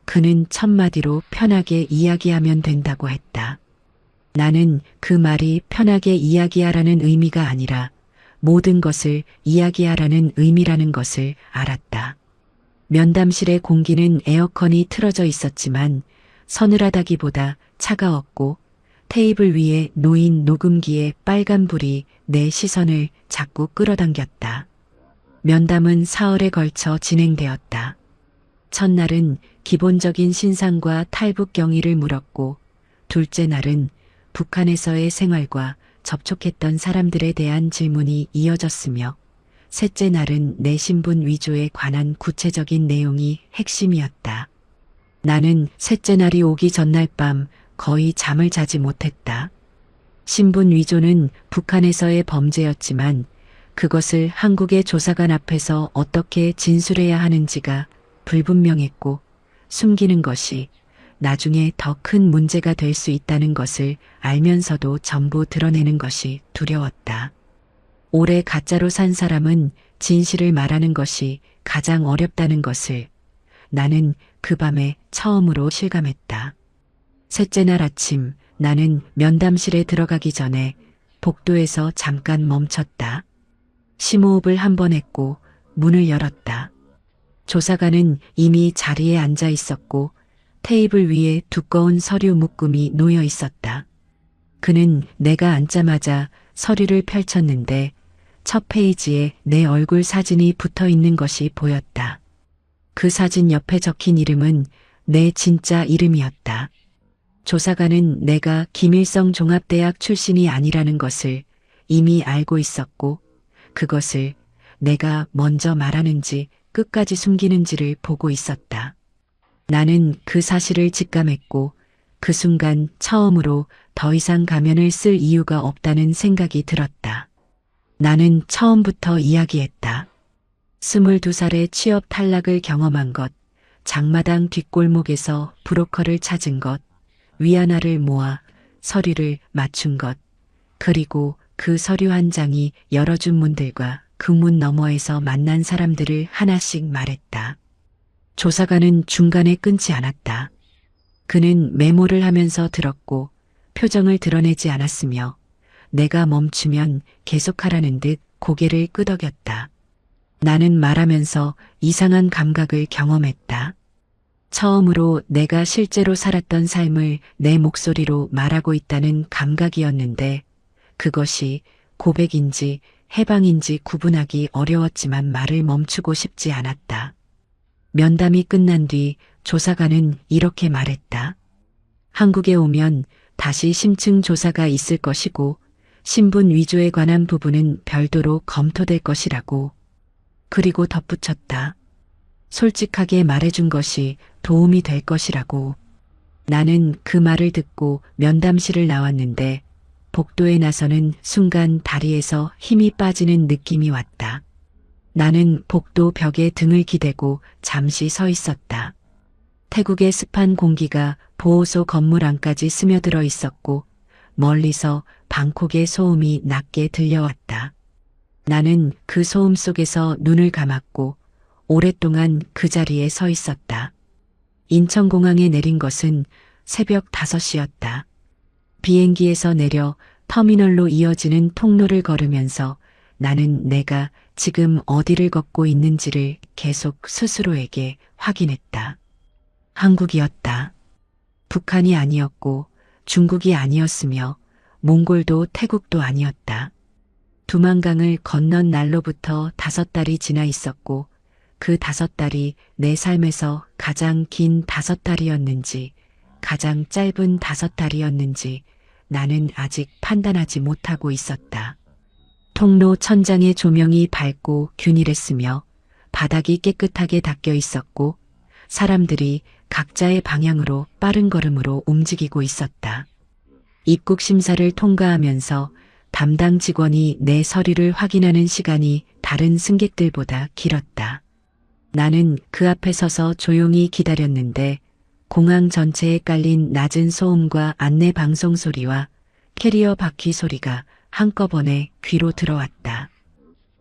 그는 첫마디로 편하게 이야기하면 된다고 했다. 나는 그 말이 편하게 이야기하라는 의미가 아니라 모든 것을 이야기하라는 의미라는 것을 알았다. 면담실의 공기는 에어컨이 틀어져 있었지만 서늘하다기보다 차가웠고 테이블 위에 놓인 녹음기의 빨간 불이 내 시선을 자꾸 끌어당겼다. 면담은 사흘에 걸쳐 진행되었다. 첫날은 기본적인 신상과 탈북 경위를 물었고 둘째 날은 북한에서의 생활과 접촉했던 사람들에 대한 질문이 이어졌으며 셋째 날은 내 신분 위조에 관한 구체적인 내용이 핵심이었다. 나는 셋째 날이 오기 전날 밤 거의 잠을 자지 못했다. 신분 위조는 북한에서의 범죄였지만 그것을 한국의 조사관 앞에서 어떻게 진술해야 하는지가 불분명했고 숨기는 것이 나중에 더 큰 문제가 될 수 있다는 것을 알면서도 전부 드러내는 것이 두려웠다. 오래 가짜로 산 사람은 진실을 말하는 것이 가장 어렵다는 것을 나는 그 밤에 처음으로 실감했다. 셋째 날 아침 나는 면담실에 들어가기 전에 복도에서 잠깐 멈췄다. 심호흡을 한 번 했고 문을 열었다. 조사관은 이미 자리에 앉아 있었고 테이블 위에 두꺼운 서류 묶음이 놓여 있었다. 그는 내가 앉자마자 서류를 펼쳤는데 첫 페이지에 내 얼굴 사진이 붙어 있는 것이 보였다. 그 사진 옆에 적힌 이름은 내 진짜 이름이었다. 조사관은 내가 김일성 종합대학 출신이 아니라는 것을 이미 알고 있었고 그것을 내가 먼저 말하는지 끝까지 숨기는지를 보고 있었다. 나는 그 사실을 직감했고 그 순간 처음으로 더 이상 가면을 쓸 이유가 없다는 생각이 들었다. 나는 처음부터 이야기했다. 22살에 취업 탈락을 경험한 것, 장마당 뒷골목에서 브로커를 찾은 것, 위안화를 모아 서류를 맞춘 것, 그리고 그 서류 한 장이 열어준 문들과 그 문 너머에서 만난 사람들을 하나씩 말했다. 조사관은 중간에 끊지 않았다. 그는 메모를 하면서 들었고 표정을 드러내지 않았으며 내가 멈추면 계속하라는 듯 고개를 끄덕였다. 나는 말하면서 이상한 감각을 경험했다. 처음으로 내가 실제로 살았던 삶을 내 목소리로 말하고 있다는 감각이었는데 그것이 고백인지 해방인지 구분하기 어려웠지만 말을 멈추고 싶지 않았다. 면담이 끝난 뒤 조사관은 이렇게 말했다. 한국에 오면 다시 심층 조사가 있을 것이고 신분 위조에 관한 부분은 별도로 검토될 것이라고. 그리고 덧붙였다. 솔직하게 말해준 것이 도움이 될 것이라고. 나는 그 말을 듣고 면담실을 나왔는데 복도에 나서는 순간 다리에서 힘이 빠지는 느낌이 왔다. 나는 복도 벽에 등을 기대고 잠시 서 있었다. 태국의 습한 공기가 보호소 건물 안까지 스며들어 있었고 멀리서 방콕의 소음이 낮게 들려왔다. 나는 그 소음 속에서 눈을 감았고 오랫동안 그 자리에 서 있었다. 인천공항에 내린 것은 새벽 5시였다. 비행기에서 내려 터미널로 이어지는 통로를 걸으면서 나는 내가 지금 어디를 걷고 있는지를 계속 스스로에게 확인했다. 한국이었다. 북한이 아니었고 중국이 아니었으며 몽골도 태국도 아니었다. 두만강을 건넌 날로부터 5달이 지나 있었고 그 5달이 내 삶에서 가장 긴 5달이었는지 가장 짧은 5달이었는지 나는 아직 판단하지 못하고 있었다. 통로 천장의 조명이 밝고 균일했으며 바닥이 깨끗하게 닦여 있었고 사람들이 각자의 방향으로 빠른 걸음으로 움직이고 있었다. 입국 심사를 통과하면서 담당 직원이 내 서류를 확인하는 시간이 다른 승객들보다 길었다. 나는 그 앞에 서서 조용히 기다렸는데 공항 전체에 깔린 낮은 소음과 안내 방송 소리와 캐리어 바퀴 소리가 한꺼번에 귀로 들어왔다.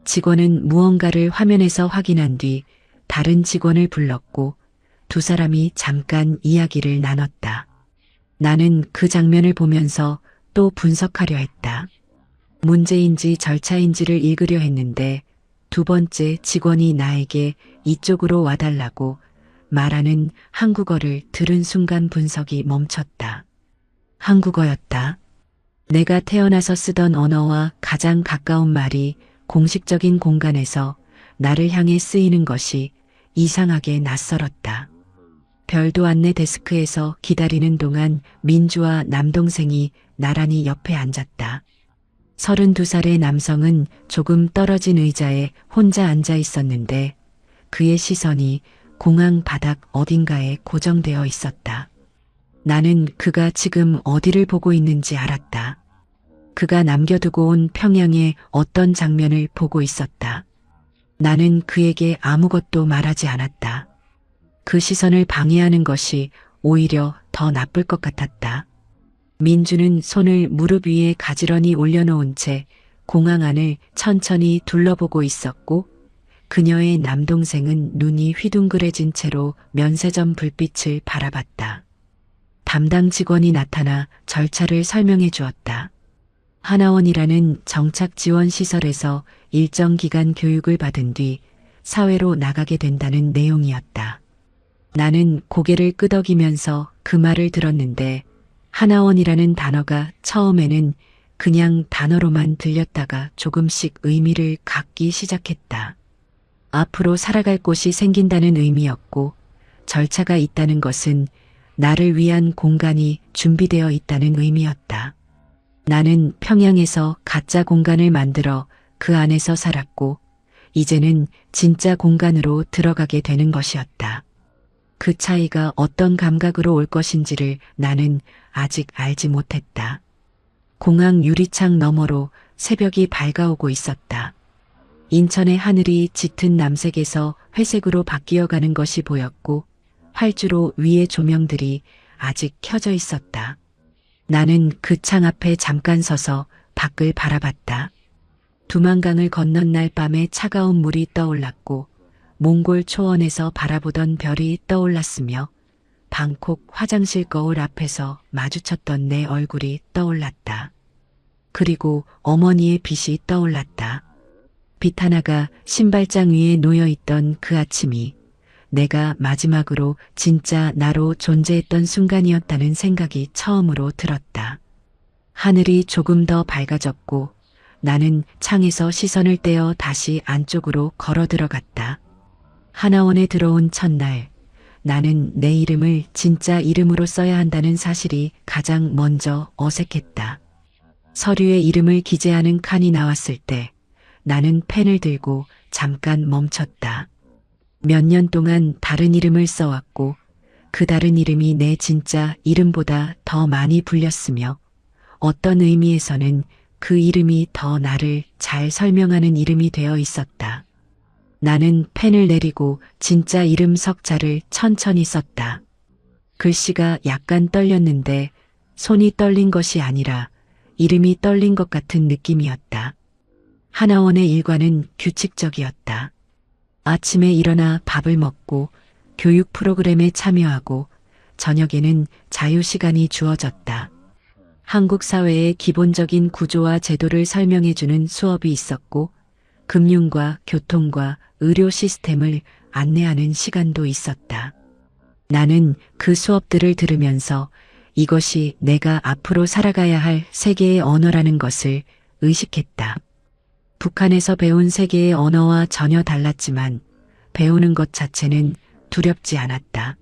직원은 무언가를 화면에서 확인한 뒤 다른 직원을 불렀고 두 사람이 잠깐 이야기를 나눴다. 나는 그 장면을 보면서 또 분석하려 했다. 문제인지 절차인지를 읽으려 했는데 두 번째 직원이 나에게 이쪽으로 와달라고 말하는 한국어를 들은 순간 분석이 멈췄다. 한국어였다. 내가 태어나서 쓰던 언어와 가장 가까운 말이 공식적인 공간에서 나를 향해 쓰이는 것이 이상하게 낯설었다. 별도 안내 데스크에서 기다리는 동안 민주와 남동생이 나란히 옆에 앉았다. 32살의 남성은 조금 떨어진 의자에 혼자 앉아 있었는데 그의 시선이 공항 바닥 어딘가에 고정되어 있었다. 나는 그가 지금 어디를 보고 있는지 알았다. 그가 남겨두고 온 평양의 어떤 장면을 보고 있었다. 나는 그에게 아무것도 말하지 않았다. 그 시선을 방해하는 것이 오히려 더 나쁠 것 같았다. 민주는 손을 무릎 위에 가지런히 올려놓은 채 공항 안을 천천히 둘러보고 있었고 그녀의 남동생은 눈이 휘둥그레진 채로 면세점 불빛을 바라봤다. 담당 직원이 나타나 절차를 설명해 주었다. 하나원이라는 정착 지원 시설에서 일정 기간 교육을 받은 뒤 사회로 나가게 된다는 내용이었다. 나는 고개를 끄덕이면서 그 말을 들었는데 하나원이라는 단어가 처음에는 그냥 단어로만 들렸다가 조금씩 의미를 갖기 시작했다. 앞으로 살아갈 곳이 생긴다는 의미였고, 절차가 있다는 것은 나를 위한 공간이 준비되어 있다는 의미였다. 나는 평양에서 가짜 공간을 만들어 그 안에서 살았고, 이제는 진짜 공간으로 들어가게 되는 것이었다. 그 차이가 어떤 감각으로 올 것인지를 나는 아직 알지 못했다. 공항 유리창 너머로 새벽이 밝아오고 있었다. 인천의 하늘이 짙은 남색에서 회색으로 바뀌어가는 것이 보였고, 활주로 위의 조명들이 아직 켜져 있었다. 나는 그 창 앞에 잠깐 서서 밖을 바라봤다. 두만강을 건넌 날 밤에 차가운 물이 떠올랐고, 몽골 초원에서 바라보던 별이 떠올랐으며, 방콕 화장실 거울 앞에서 마주쳤던 내 얼굴이 떠올랐다. 그리고 어머니의 빛이 떠올랐다. 빛 하나가 신발장 위에 놓여있던 그 아침이 내가 마지막으로 진짜 나로 존재했던 순간이었다는 생각이 처음으로 들었다. 하늘이 조금 더 밝아졌고 나는 창에서 시선을 떼어 다시 안쪽으로 걸어 들어갔다. 하나원에 들어온 첫날, 나는 내 이름을 진짜 이름으로 써야 한다는 사실이 가장 먼저 어색했다. 서류에 이름을 기재하는 칸이 나왔을 때 나는 펜을 들고 잠깐 멈췄다. 몇 년 동안 다른 이름을 써왔고 그 다른 이름이 내 진짜 이름보다 더 많이 불렸으며 어떤 의미에서는 그 이름이 더 나를 잘 설명하는 이름이 되어 있었다. 나는 펜을 내리고 진짜 이름 석자를 천천히 썼다. 글씨가 약간 떨렸는데 손이 떨린 것이 아니라 이름이 떨린 것 같은 느낌이었다. 하나원의 일과는 규칙적이었다. 아침에 일어나 밥을 먹고 교육 프로그램에 참여하고 저녁에는 자유시간이 주어졌다. 한국 사회의 기본적인 구조와 제도를 설명해주는 수업이 있었고 금융과 교통과 의료 시스템을 안내하는 시간도 있었다. 나는 그 수업들을 들으면서 이것이 내가 앞으로 살아가야 할 세계의 언어라는 것을 의식했다. 북한에서 배운 세계의 언어와 전혀 달랐지만 배우는 것 자체는 두렵지 않았다.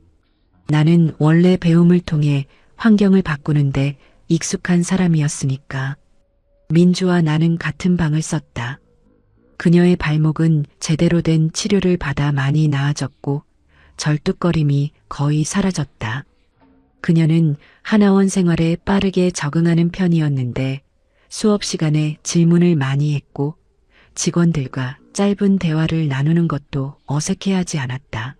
나는 원래 배움을 통해 환경을 바꾸는데 익숙한 사람이었으니까. 민주와 나는 같은 방을 썼다. 그녀의 발목은 제대로 된 치료를 받아 많이 나아졌고 절뚝거림이 거의 사라졌다. 그녀는 하나원 생활에 빠르게 적응하는 편이었는데 수업 시간에 질문을 많이 했고 직원들과 짧은 대화를 나누는 것도 어색해하지 않았다.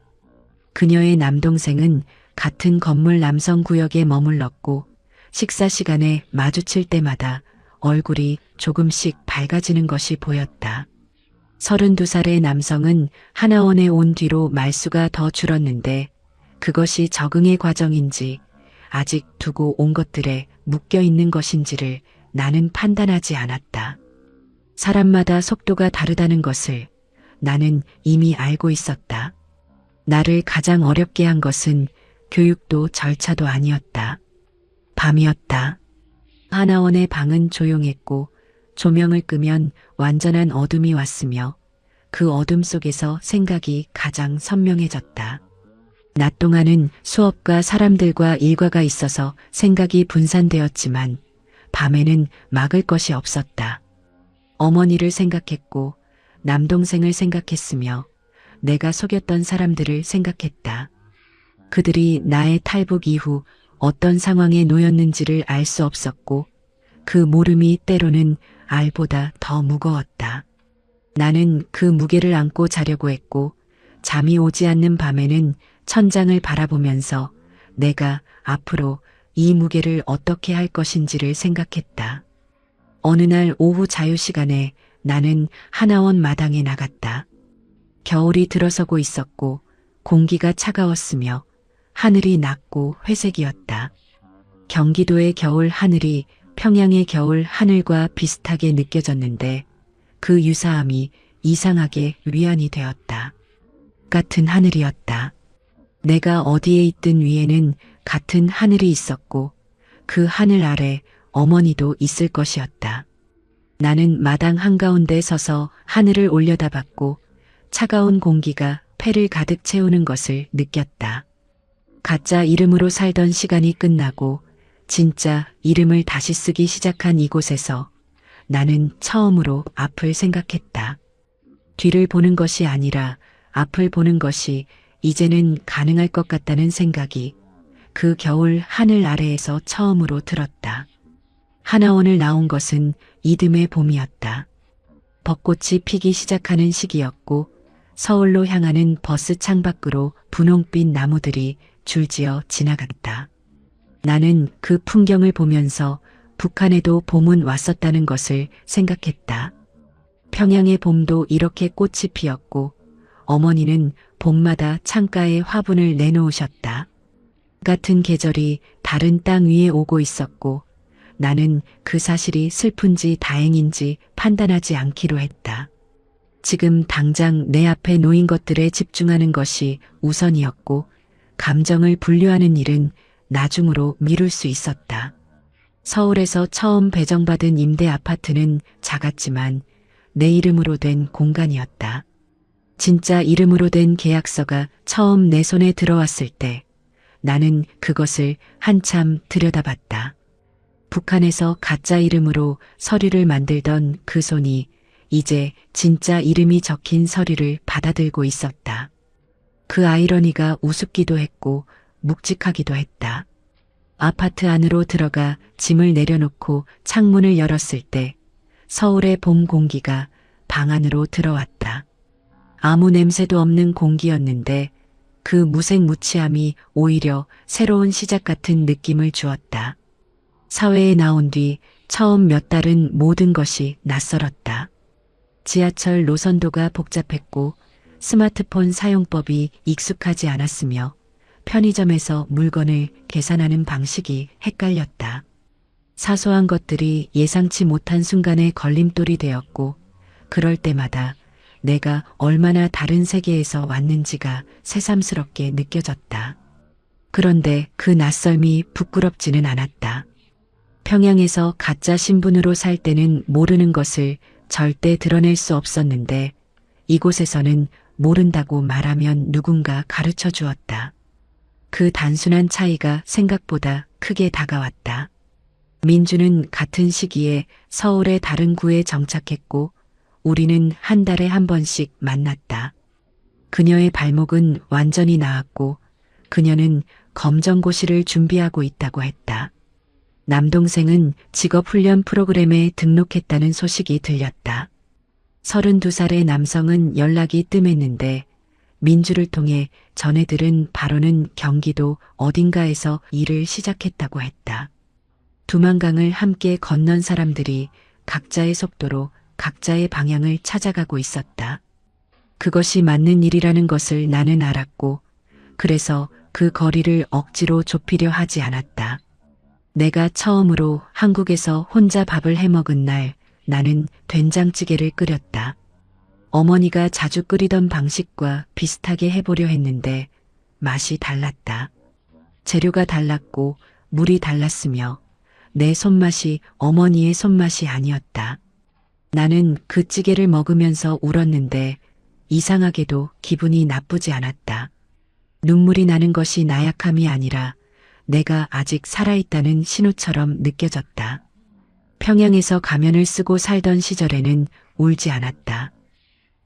그녀의 남동생은 같은 건물 남성구역에 머물렀고 식사 시간에 마주칠 때마다 얼굴이 조금씩 밝아지는 것이 보였다. 32살의 남성은 하나원에 온 뒤로 말수가 더 줄었는데 그것이 적응의 과정인지 아직 두고 온 것들에 묶여 있는 것인지를 나는 판단하지 않았다. 사람마다 속도가 다르다는 것을 나는 이미 알고 있었다. 나를 가장 어렵게 한 것은 교육도 절차도 아니었다. 밤이었다. 하나원의 방은 조용했고 조명을 끄면 완전한 어둠이 왔으며 그 어둠 속에서 생각이 가장 선명해졌다. 낮 동안은 수업과 사람들과 일과가 있어서 생각이 분산되었지만 밤에는 막을 것이 없었다. 어머니를 생각했고 남동생을 생각했으며 내가 속였던 사람들을 생각했다. 그들이 나의 탈북 이후 어떤 상황에 놓였는지를 알 수 없었고 그 모름이 때로는 알보다 더 무거웠다. 나는 그 무게를 안고 자려고 했고 잠이 오지 않는 밤에는 천장을 바라보면서 내가 앞으로 이 무게를 어떻게 할 것인지를 생각했다. 어느 날 오후 자유시간에 나는 하나원 마당에 나갔다. 겨울이 들어서고 있었고 공기가 차가웠으며 하늘이 낮고 회색이었다. 경기도의 겨울 하늘이 평양의 겨울 하늘과 비슷하게 느껴졌는데 그 유사함이 이상하게 위안이 되었다. 같은 하늘이었다. 내가 어디에 있든 위에는 같은 하늘이 있었고 그 하늘 아래 어머니도 있을 것이었다. 나는 마당 한가운데 서서 하늘을 올려다봤고 차가운 공기가 폐를 가득 채우는 것을 느꼈다. 가짜 이름으로 살던 시간이 끝나고 진짜 이름을 다시 쓰기 시작한 이곳에서 나는 처음으로 앞을 생각했다. 뒤를 보는 것이 아니라 앞을 보는 것이 이제는 가능할 것 같다는 생각이 그 겨울 하늘 아래에서 처음으로 들었다. 하나원을 나온 것은 이듬해 봄이었다. 벚꽃이 피기 시작하는 시기였고 서울로 향하는 버스 창밖으로 분홍빛 나무들이 줄지어 지나갔다. 나는 그 풍경을 보면서 북한에도 봄은 왔었다는 것을 생각했다. 평양의 봄도 이렇게 꽃이 피었고 어머니는 봄마다 창가에 화분을 내놓으셨다. 같은 계절이 다른 땅 위에 오고 있었고 나는 그 사실이 슬픈지 다행인지 판단하지 않기로 했다. 지금 당장 내 앞에 놓인 것들에 집중하는 것이 우선이었고 감정을 분류하는 일은 나중으로 미룰 수 있었다. 서울에서 처음 배정받은 임대 아파트는 작았지만 내 이름으로 된 공간이었다. 진짜 이름으로 된 계약서가 처음 내 손에 들어왔을 때 나는 그것을 한참 들여다봤다. 북한에서 가짜 이름으로 서류를 만들던 그 손이 이제 진짜 이름이 적힌 서류를 받아들고 있었다. 그 아이러니가 우습기도 했고 묵직하기도 했다. 아파트 안으로 들어가 짐을 내려놓고 창문을 열었을 때 서울의 봄 공기가 방 안으로 들어왔다. 아무 냄새도 없는 공기였는데 그 무색무취함이 오히려 새로운 시작 같은 느낌을 주었다. 사회에 나온 뒤 처음 몇 달은 모든 것이 낯설었다. 지하철 노선도가 복잡했고 스마트폰 사용법이 익숙하지 않았으며 편의점에서 물건을 계산하는 방식이 헷갈렸다. 사소한 것들이 예상치 못한 순간에 걸림돌이 되었고 그럴 때마다 내가 얼마나 다른 세계에서 왔는지가 새삼스럽게 느껴졌다. 그런데 그 낯설미 부끄럽지는 않았다. 평양에서 가짜 신분으로 살 때는 모르는 것을 절대 드러낼 수 없었는데 이곳에서는 모른다고 말하면 누군가 가르쳐 주었다. 그 단순한 차이가 생각보다 크게 다가왔다. 민주는 같은 시기에 서울의 다른 구에 정착했고 우리는 한 달에 한 번씩 만났다. 그녀의 발목은 완전히 나았고 그녀는 검정고시를 준비하고 있다고 했다. 남동생은 직업훈련 프로그램에 등록했다는 소식이 들렸다. 32살의 남성은 연락이 뜸했는데 민주를 통해 전해들은 바로는 경기도 어딘가에서 일을 시작했다고 했다. 두만강을 함께 건넌 사람들이 각자의 속도로 각자의 방향을 찾아가고 있었다. 그것이 맞는 일이라는 것을 나는 알았고 그래서 그 거리를 억지로 좁히려 하지 않았다. 내가 처음으로 한국에서 혼자 밥을 해먹은 날 나는 된장찌개를 끓였다. 어머니가 자주 끓이던 방식과 비슷하게 해보려 했는데 맛이 달랐다. 재료가 달랐고 물이 달랐으며 내 손맛이 어머니의 손맛이 아니었다. 나는 그 찌개를 먹으면서 울었는데 이상하게도 기분이 나쁘지 않았다. 눈물이 나는 것이 나약함이 아니라 내가 아직 살아있다는 신호처럼 느껴졌다. 평양에서 가면을 쓰고 살던 시절에는 울지 않았다.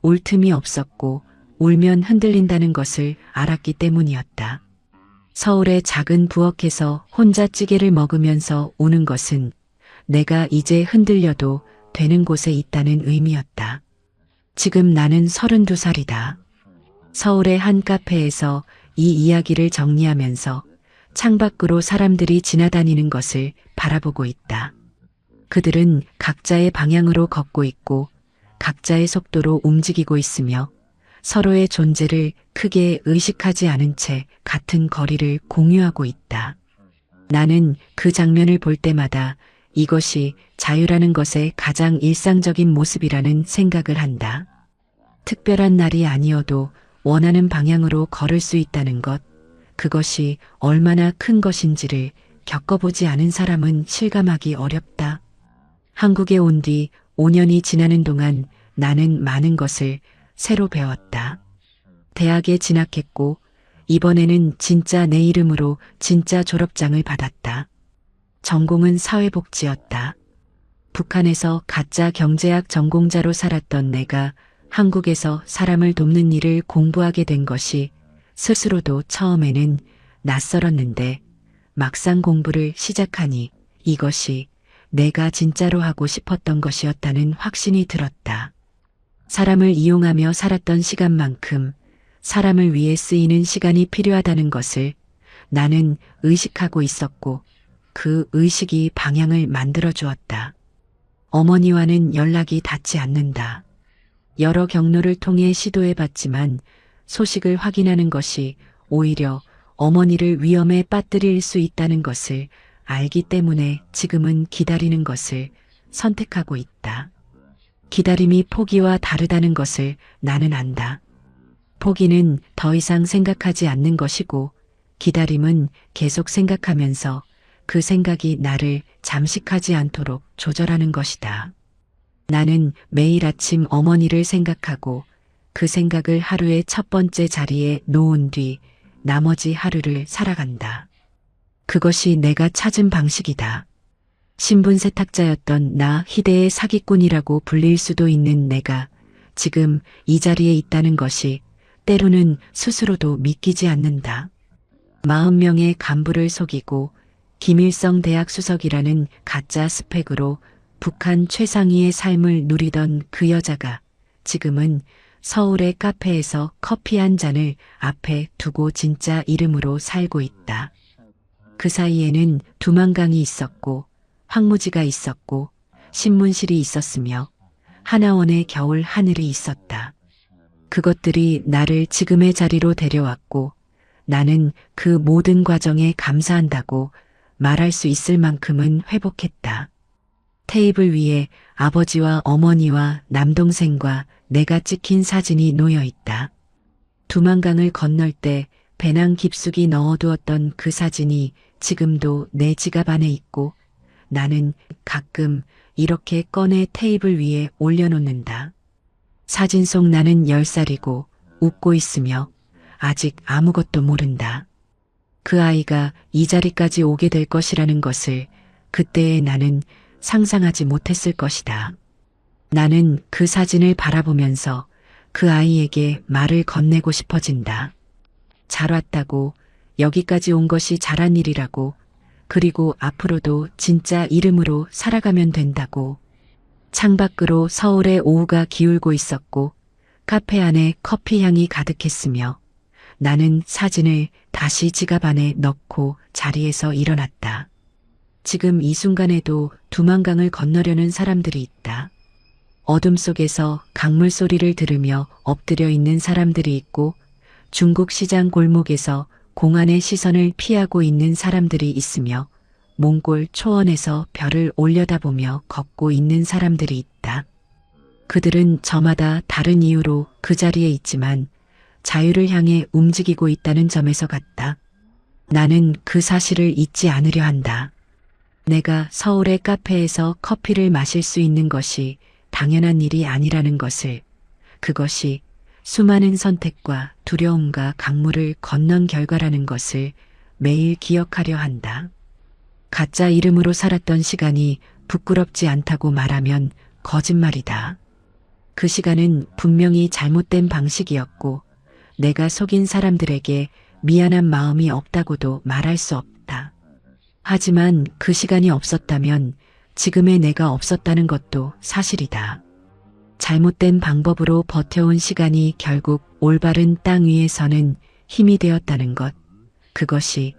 울 틈이 없었고 울면 흔들린다는 것을 알았기 때문이었다. 서울의 작은 부엌에서 혼자 찌개를 먹으면서 우는 것은 내가 이제 흔들려도 되는 곳에 있다는 의미였다. 지금 나는 32살이다. 서울의 한 카페에서 이 이야기를 정리하면서 창밖으로 사람들이 지나다니는 것을 바라보고 있다. 그들은 각자의 방향으로 걷고 있고 각자의 속도로 움직이고 있으며 서로의 존재를 크게 의식하지 않은 채 같은 거리를 공유하고 있다. 나는 그 장면을 볼 때마다 이것이 자유라는 것의 가장 일상적인 모습이라는 생각을 한다. 특별한 날이 아니어도 원하는 방향으로 걸을 수 있다는 것, 그것이 얼마나 큰 것인지를 겪어보지 않은 사람은 실감하기 어렵다. 한국에 온 뒤 5년이 지나는 동안 나는 많은 것을 새로 배웠다. 대학에 진학했고 이번에는 진짜 내 이름으로 진짜 졸업장을 받았다. 전공은 사회복지였다. 북한에서 가짜 경제학 전공자로 살았던 내가 한국에서 사람을 돕는 일을 공부하게 된 것이 스스로도 처음에는 낯설었는데 막상 공부를 시작하니 이것이 내가 진짜로 하고 싶었던 것이었다는 확신이 들었다. 사람을 이용하며 살았던 시간만큼 사람을 위해 쓰이는 시간이 필요하다는 것을 나는 의식하고 있었고 그 의식이 방향을 만들어 주었다. 어머니와는 연락이 닿지 않는다. 여러 경로를 통해 시도해 봤지만 소식을 확인하는 것이 오히려 어머니를 위험에 빠뜨릴 수 있다는 것을 알기 때문에 지금은 기다리는 것을 선택하고 있다. 기다림이 포기와 다르다는 것을 나는 안다. 포기는 더 이상 생각하지 않는 것이고 기다림은 계속 생각하면서 그 생각이 나를 잠식하지 않도록 조절하는 것이다. 나는 매일 아침 어머니를 생각하고 그 생각을 하루의 첫 번째 자리에 놓은 뒤 나머지 하루를 살아간다. 그것이 내가 찾은 방식이다. 신분 세탁자였던 나 희대의 사기꾼이라고 불릴 수도 있는 내가 지금 이 자리에 있다는 것이 때로는 스스로도 믿기지 않는다. 40명의 간부를 속이고 김일성 대학 수석이라는 가짜 스펙으로 북한 최상위의 삶을 누리던 그 여자가 지금은 서울의 카페에서 커피 한 잔을 앞에 두고 진짜 이름으로 살고 있다. 그 사이에는 두만강이 있었고 황무지가 있었고 신문실이 있었으며 하나원의 겨울 하늘이 있었다. 그것들이 나를 지금의 자리로 데려왔고 나는 그 모든 과정에 감사한다고 말할 수 있을 만큼은 회복했다. 테이블 위에 아버지와 어머니와 남동생과 내가 찍힌 사진이 놓여 있다. 두만강을 건널 때 배낭 깊숙이 넣어두었던 그 사진이 지금도 내 지갑 안에 있고 나는 가끔 이렇게 꺼내 테이블 위에 올려놓는다. 사진 속 나는 10살이고 웃고 있으며 아직 아무것도 모른다. 그 아이가 이 자리까지 오게 될 것이라는 것을 그때의 나는 상상하지 못했을 것이다. 나는 그 사진을 바라보면서 그 아이에게 말을 건네고 싶어진다. 잘 왔다고, 여기까지 온 것이 잘한 일이라고, 그리고 앞으로도 진짜 이름으로 살아가면 된다고. 창밖으로 서울의 오후가 기울고 있었고 카페 안에 커피 향이 가득했으며 나는 사진을 다시 지갑 안에 넣고 자리에서 일어났다. 지금 이 순간에도 두만강을 건너려는 사람들이 있다. 어둠 속에서 강물 소리를 들으며 엎드려 있는 사람들이 있고 중국 시장 골목에서 공안의 시선을 피하고 있는 사람들이 있으며 몽골 초원에서 별을 올려다보며 걷고 있는 사람들이 있다. 그들은 저마다 다른 이유로 그 자리에 있지만 자유를 향해 움직이고 있다는 점에서 같다. 나는 그 사실을 잊지 않으려 한다. 내가 서울의 카페에서 커피를 마실 수 있는 것이 당연한 일이 아니라는 것을, 그것이 수많은 선택과 두려움과 강물을 건넌 결과라는 것을 매일 기억하려 한다. 가짜 이름으로 살았던 시간이 부끄럽지 않다고 말하면 거짓말이다. 그 시간은 분명히 잘못된 방식이었고 내가 속인 사람들에게 미안한 마음이 없다고도 말할 수 없다. 하지만 그 시간이 없었다면 지금의 내가 없었다는 것도 사실이다. 잘못된 방법으로 버텨온 시간이 결국 올바른 땅 위에 서는 힘이 되었다는 것, 그것이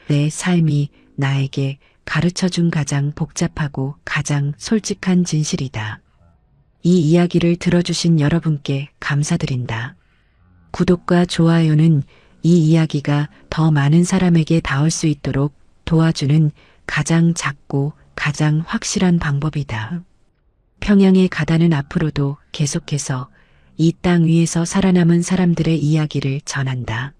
내 삶이 나에게 가르쳐준 가장 복잡하고 가장 솔직한 진실이다. 이 이야기를 들어주신 여러분께 감사드린다. 구독과 좋아요는 이 이야기가 더 많은 사람에게 닿을 수 있도록 도와주는 가장 작고 가장 확실한 방법이다. 평양의 가다는 앞으로도 계속해서 이 땅 위에서 살아남은 사람들의 이야기를 전한다.